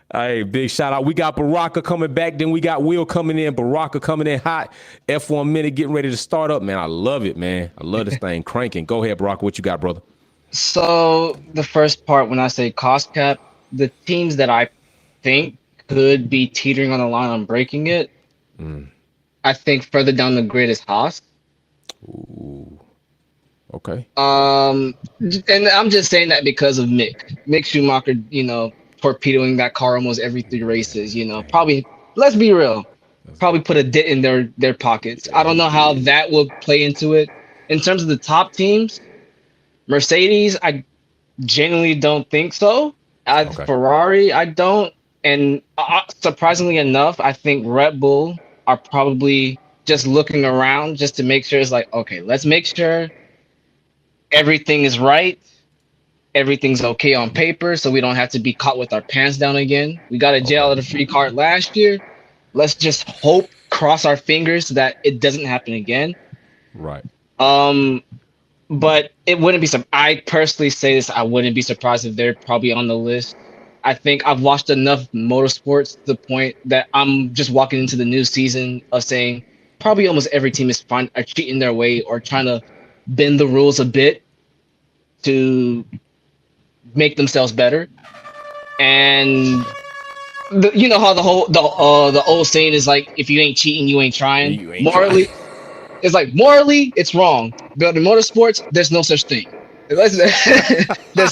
A: Hey, big shout out. We got Baraka coming back. Then we got Will coming in. Baraka coming in hot. F1 minute getting ready to start up. Man, I love it, man. I love this thing cranking. Go ahead, Baraka. What you got, brother?
G: So the first part, when I say cost cap, the teams that I think could be teetering on the line on breaking it, I think further down the grid is Haas.
A: Ooh. Okay.
G: And I'm just saying that because of Mick Schumacher, you know, torpedoing that car almost every 3 races, you know, probably, let's be real, probably put a dent in their pockets. I don't know how that will play into it. In terms of the top teams, Mercedes, I genuinely don't think so. Ferrari, I don't. And surprisingly enough, I think Red Bull are probably just looking around just to make sure it's like, okay, let's make sure everything is right. Everything's okay on paper, so we don't have to be caught with our pants down again. We got a jail at a free card last year. Let's just hope, cross our fingers that it doesn't happen again.
A: Right.
G: But it wouldn't be I personally say this, I wouldn't be surprised if they're probably on the list. I think I've watched enough motorsports to the point that I'm just walking into the new season of saying probably almost every team is cheating their way or trying to bend the rules a bit to make themselves better. and you know how the old saying is like, if you ain't cheating, you ain't trying.
A: You ain't trying.
G: Morally, it's like morally, it's wrong. But in motorsports, there's no such thing. There's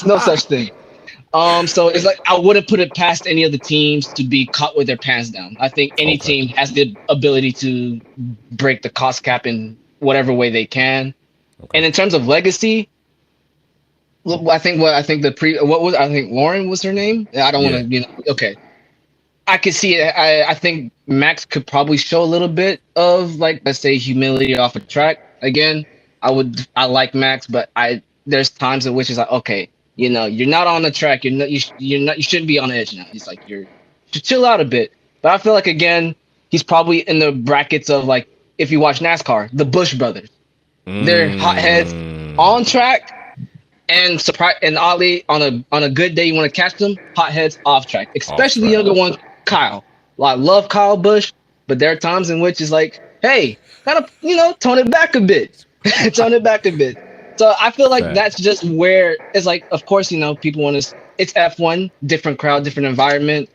G: no such thing. So it's like I wouldn't put it past any of the teams to be caught with their pants down. I think any
A: Okay.
G: team has the ability to break the cost cap in whatever way they can.
A: Okay.
G: And in terms of legacy, I think Lauren was her name. I don't want to, okay. I could see it. I think Max could probably show a little bit of, like, let's say, humility off a track. Again, I like Max, but there's times in which it's like, okay, you're not on the track. You shouldn't be on the edge now. He's like, you should chill out a bit. But I feel like, again, he's probably in the brackets of, like, if you watch NASCAR, the Bush brothers. They're hotheads on track, and oddly, on a good day, you want to catch them, hotheads off track. Especially the younger one, Kyle. Well, I love Kyle Busch, but there are times in which it's like, hey, kind of, tone it back a bit. Tone it back a bit. So I feel like that's just where it's like, of course, people want to, it's F1, different crowd, different environment.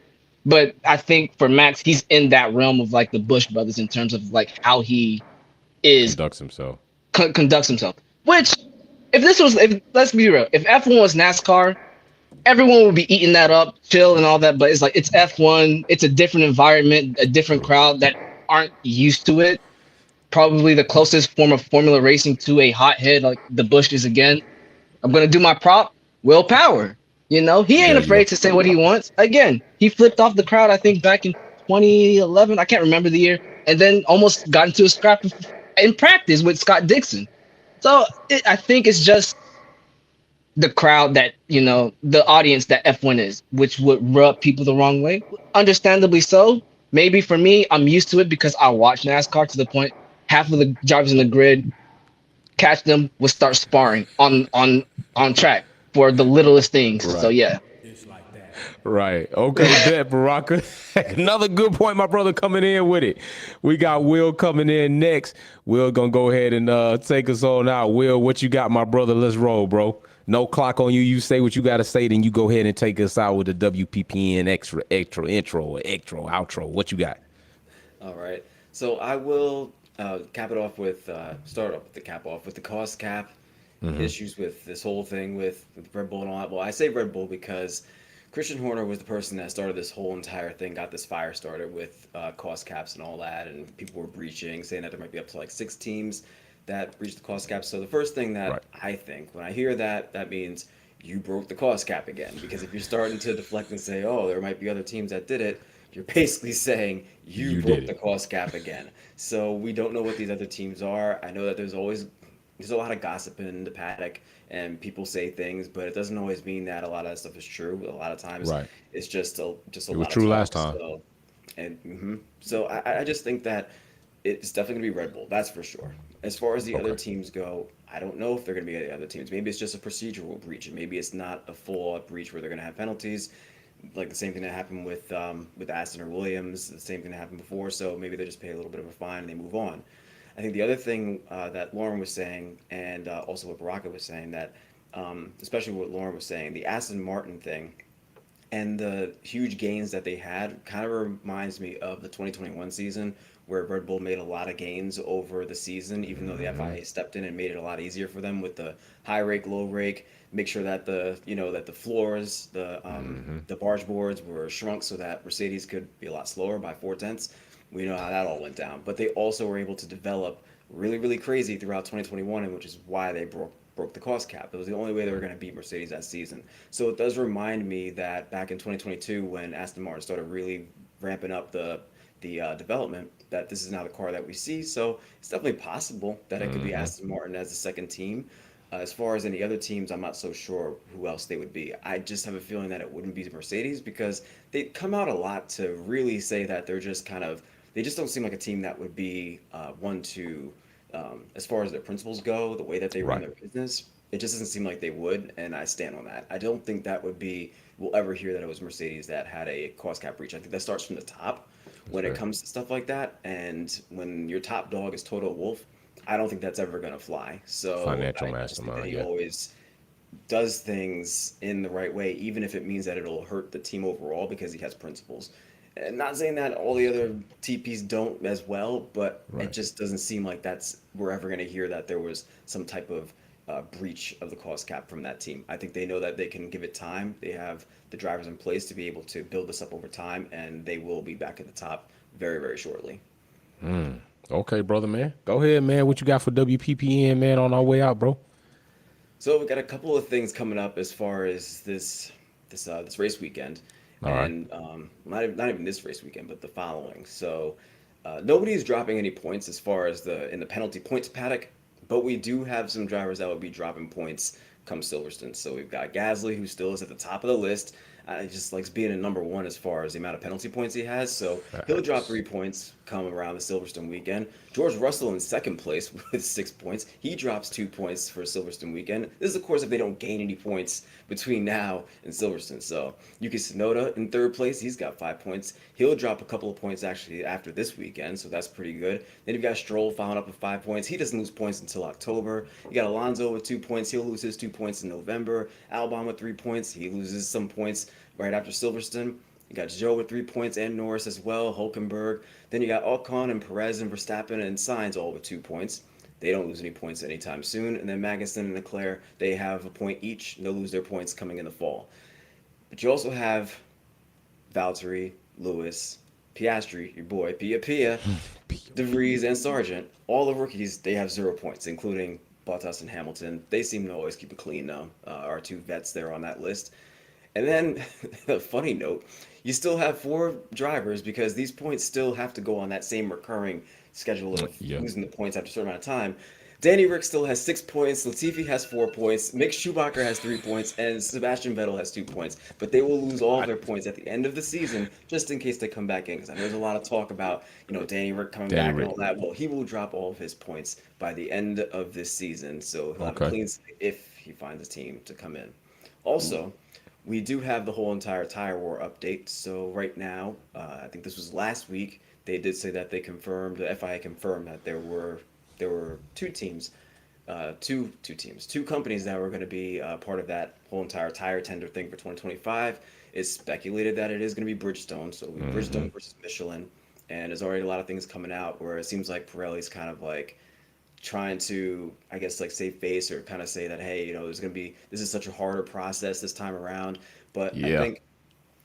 G: But I think for Max, he's in that realm of like the Busch brothers in terms of like how he
A: conducts himself.
G: Which, let's be real, if F1 was NASCAR, everyone would be eating that up, chill and all that. But it's like, it's F1, it's a different environment, a different crowd that aren't used to it. Probably the closest form of Formula racing to a hothead like the Busch is. Again, I'm gonna do my prop, Will Power. He ain't afraid to say what he wants. Again, he flipped off the crowd, I think back in 2011, I can't remember the year, and then almost got into a scrap in practice with Scott Dixon. So I think it's just the crowd that, the audience that F1 is, which would rub people the wrong way. Understandably so. Maybe for me, I'm used to it because I watch NASCAR to the point half of the drivers in the grid, catch them, would start sparring on track for the littlest things. Right. So yeah.
A: Right. Okay, bet, Baraka. Another good point, my brother, coming in with it. We got Will coming in next. Will gonna go ahead and take us on out. Will, what you got, my brother? Let's roll, bro. No clock on you. You say what you got to say, then you go ahead and take us out with the WPPN extra outro. What you got?
B: All right. So I will start off with the cost cap, issues with this whole thing with Red Bull and all that. Well, I say Red Bull because Christian Horner was the person that started this whole entire thing, got this fire started with cost caps and all that, and people were breaching, saying that there might be up to like 6 teams that breached the cost cap. So the first thing that I think when I hear that means you broke the cost cap again, because if you're starting to deflect and say, oh, there might be other teams that did it, you're basically saying you broke the cost cap again. So we don't know what these other teams are. I know that there's a lot of gossip in the paddock and people say things, but it doesn't always mean that a lot of that stuff is true. A lot of times it's just a lot of talk. It was
A: true last time.
B: So I just think that it's definitely going to be Red Bull. That's for sure. As far as the other teams go, I don't know if they're going to be the other teams. Maybe it's just a procedural breach, and maybe it's not a full-out breach where they're going to have penalties, like the same thing that happened with Aston or Williams, the same thing that happened before. So maybe they just pay a little bit of a fine and they move on. I think the other thing that Lauren was saying, and also what Baraka was saying, that especially what Lauren was saying, the Aston Martin thing and the huge gains that they had kind of reminds me of the 2021 season, where Red Bull made a lot of gains over the season, even though the FIA stepped in and made it a lot easier for them with the high rake, low rake, make sure that the floors, the barge boards were shrunk so that Mercedes could be a lot slower by 0.4. We know how that all went down. But they also were able to develop really, really crazy throughout 2021, and which is why they broke the cost cap. It was the only way they were going to beat Mercedes that season. So it does remind me that back in 2022, when Aston Martin started really ramping up the development, that this is now the car that we see. So it's definitely possible that it could be Aston Martin as the second team. As far as any other teams, I'm not so sure who else they would be. I just have a feeling that it wouldn't be Mercedes, because they come out a lot to really say that they're just they just don't seem like a team that would be one to, as far as their principles go, the way that they run their business, it just doesn't seem like they would, and I stand on that. I don't think that would be, we'll ever hear that it was Mercedes that had a cost cap breach. I think that starts from the top when it comes to stuff like that, and when your top dog is Toto Wolff, I don't think that's ever going to fly. So
A: financial mastermind.
B: He always does things in the right way, even if it means that it'll hurt the team overall because he has principles. And not saying that all the other TPs don't as well, but it just doesn't seem like we're ever going to hear that there was some type of breach of the cost cap from that team. I think they know that they can give it time. They have the drivers in place to be able to build this up over time, and they will be back at the top very, very shortly.
A: Okay, brother, man. Go ahead, man. What you got for WPPN, man, on our way out, bro?
B: So we got a couple of things coming up as far as this race weekend, and not even this race weekend, but the following. So nobody's dropping any points as far as in the penalty points paddock, but we do have some drivers that will be dropping points come Silverstone. So we've got Gasly, who still is at the top of the list. He just likes being in number one as far as the amount of penalty points he has. So he'll drop 3 points come around the Silverstone weekend. George Russell in second place with 6 points. He drops 2 points for Silverstone weekend. This is, of course, if they don't gain any points between now and Silverstone. So Yuki Tsunoda in third place. He's got 5 points. He'll drop a couple of points actually after this weekend. So that's pretty good. Then you've got Stroll following up with 5 points. He doesn't lose points until October. You got Alonso with 2 points. He'll lose his 2 points in November. Albon with 3 points. He loses some points right after Silverstone. You got Joe with 3 points and Norris as well, Hulkenberg. Then you got Ocon and Perez and Verstappen and Sainz all with 2 points. They don't lose any points anytime soon. And then Magnussen and Leclerc, they have a point each. They'll lose their points coming in the fall. But you also have Valtteri, Lewis, Piastri, your boy, Pia, De Vries, and Sargent. All the rookies, they have 0 points, including Bottas and Hamilton. They seem to always keep it clean, though. Our 2 vets there on that list. And then, a funny note, you still have 4 drivers because these points still have to go on that same recurring schedule of losing the points after a certain amount of time. Danny Rick still has 6 points, Latifi has 4 points, Mick Schumacher has 3 points, and Sebastian Vettel has 2 points. But they will lose all their points at the end of the season just in case they come back in. Because I know there's a lot of talk about, Danny Rick coming back and all that. Well, he will drop all of his points by the end of this season. So he'll have a clean slate if he finds a team to come in. Also, we do have the whole entire tire war update. So right now, I think this was last week, they did say that the FIA confirmed that there were 2 teams, two companies that were going to be part of that whole entire tire tender thing for 2025. It's speculated that it is going to be Bridgestone. So we Bridgestone versus Michelin, and there's already a lot of things coming out where it seems like Pirelli's kind of like trying to, I guess, like save face or kind of say that, hey, this is such a harder process this time around. But I think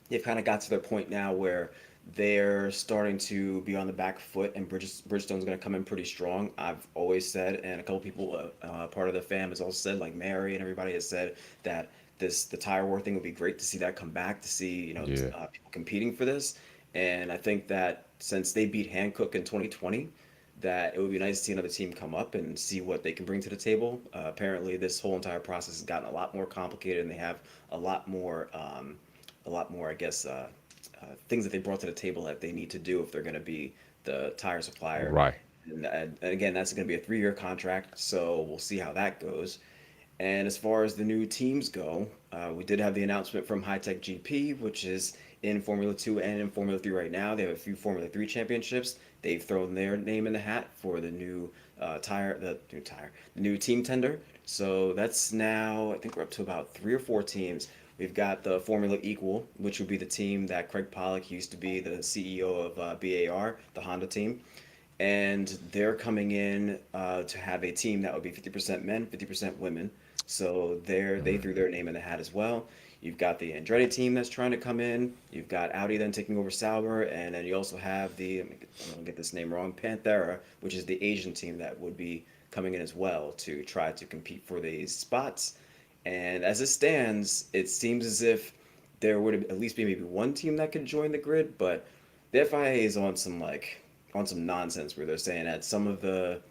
B: they've kind of got to their point now where they're starting to be on the back foot, and Bridgestone's going to come in pretty strong. I've always said, and a couple people, part of the fam has also said, like Mary and everybody has said that the tire war thing would be great to see that come back, to see people competing for this. And I think that since they beat Hankook in 2020, that it would be nice to see another team come up and see what they can bring to the table. Apparently, this whole entire process has gotten a lot more complicated, and they have a lot more, I guess, things that they brought to the table that they need to do if they're going to be the tire supplier.
A: Right.
B: And again, that's going to be a 3-year contract, so we'll see how that goes. And as far as the new teams go, we did have the announcement from High Tech GP, which is in Formula 2 and in Formula 3 right now. They have a few Formula 3 championships. They've thrown their name in the hat for the new new team tender. So that's now, I think we're up to about 3 or 4 teams. We've got the Formula Equal, which would be the team that Craig Pollock used to be the CEO of BAR, the Honda team. And they're coming in to have a team that would be 50% men, 50% women. So they threw their name in the hat as well. You've got the Andretti team that's trying to come in. You've got Audi then taking over Sauber. And then you also have I'm going to get this name wrong, Panthera, which is the Asian team that would be coming in as well to try to compete for these spots. And as it stands, it seems as if there would at least be maybe one team that could join the grid, but the FIA is on some nonsense where they're saying that some of the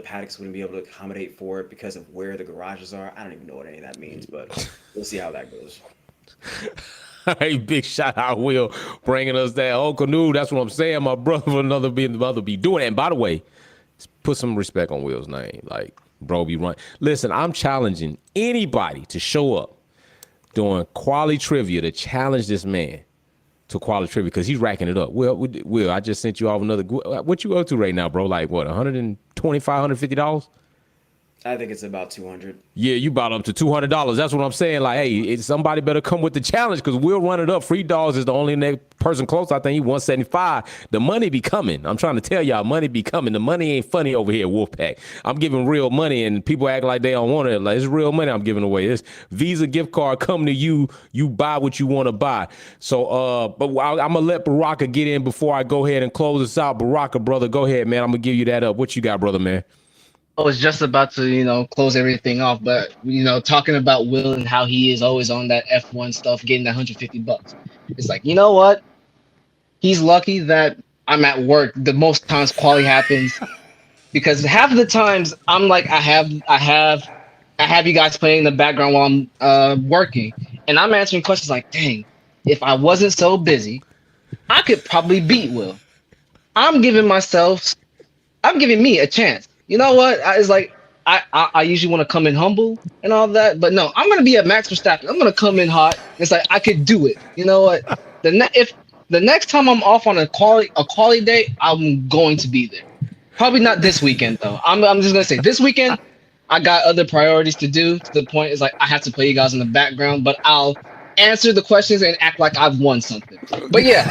B: paddocks wouldn't be able to accommodate for it because of where the garages are. I don't even know what any of that means, but we'll see how that goes.
A: Hey, big shout out, Will, bringing us that Uncle New. That's what I'm saying. My brother will another be doing it. And by the way, put some respect on Will's name. Like, bro, be running. Listen, I'm challenging anybody to show up doing quality trivia to challenge this man to quality trivia because he's racking it up. Will, I just sent you off another. What you up to right now, bro? Like what? $125, $150?
B: I think it's about 200.
A: Yeah, you bought up to $200. That's what I'm saying. Like, hey, somebody better come with the challenge because we'll run it up. Free Dogs is the only person close. I think he 175. The money be coming. I'm trying to tell y'all, money be coming. The money ain't funny over here, Wolfpack. I'm giving real money, and people act like they don't want it. Like, it's real money I'm giving away. It's Visa gift card coming to you. You buy what you want to buy. So, but I'm gonna let Baraka get in before I go ahead and close this out. Baraka, brother, go ahead, man. I'm gonna give you that up. What you got, brother, man?
G: I was just about to, close everything off, but talking about Will and how he is always on that F1 stuff, getting that $150. It's like, you know what? He's lucky that I'm at work. The most times quality happens because half of the times I'm like, I have you guys playing in the background while I'm working, and I'm answering questions like, dang, if I wasn't so busy, I could probably beat Will. I'm giving me a chance. You know what? It's like I usually want to come in humble and all that, but no, I'm gonna be a Max Verstappen. I'm gonna come in hot. It's like I could do it. You know what? If the next time I'm off on a quality day, I'm going to be there. Probably not this weekend though. I'm just gonna say this weekend I got other priorities to do. To the point is like I have to play you guys in the background, but I'll answer the questions and act like I've won something. But yeah,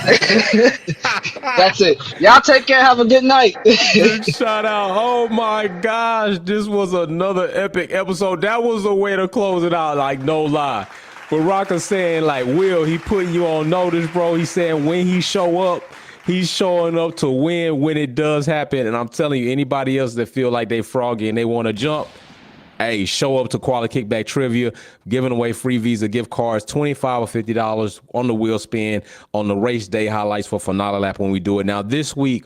G: that's it. Y'all take care. Have a good night.
A: Big shout out. Oh my gosh, this was another epic episode. That was a way to close it out, like no lie. Baraka saying like, Will, he putting you on notice, bro. He's saying when he show up, he's showing up to win when it does happen. And I'm telling you, anybody else that feel like they froggy and they want to jump, hey, show up to Quality Kickback Trivia, giving away free Visa gift cards, $25 or $50 on the wheel spin on the race day highlights for Finale Lap when we do it. Now, this week,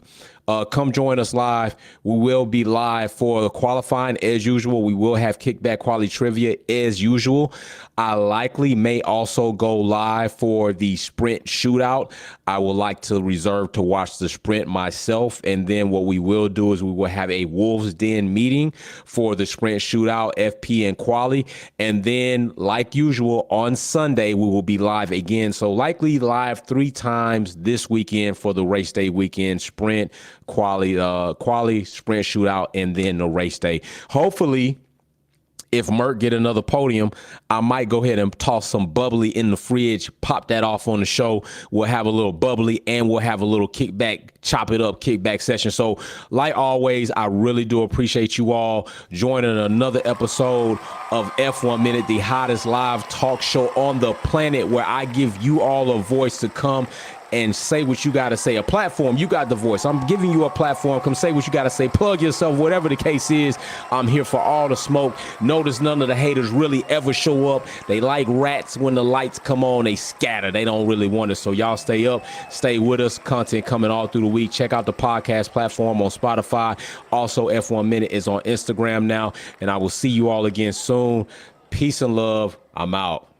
A: come join us live. We will be live for the qualifying as usual. We will have Kickback Quality Trivia as usual. I likely may also go live for the sprint shootout. I would like to reserve to watch the sprint myself. And then what we will do is we will have a Wolves Den meeting for the sprint shootout, FP and quali. And then like usual on Sunday, we will be live again. So likely live 3 times this weekend for the race day weekend, sprint, quali, sprint shootout, and then the race day. Hopefully, if Merck get another podium, I might go ahead and toss some bubbly in the fridge, pop that off on the show. We'll have a little bubbly and we'll have a little kickback, chop it up kickback session. So like always, I really do appreciate you all joining another episode of F1 Minute, the hottest live talk show on the planet, where I give you all a voice to come and say what you got to say. A platform, you got the voice. I'm giving you a platform. Come say what you got to say. Plug yourself, whatever the case is. I'm here for all the smoke. Notice none of the haters really ever show up. They like rats when the lights come on. They scatter. They don't really want it. So y'all stay up. Stay with us. Content coming all through the week. Check out the podcast platform on Spotify. Also, F1 Minute is on Instagram now. And I will see you all again soon. Peace and love. I'm out.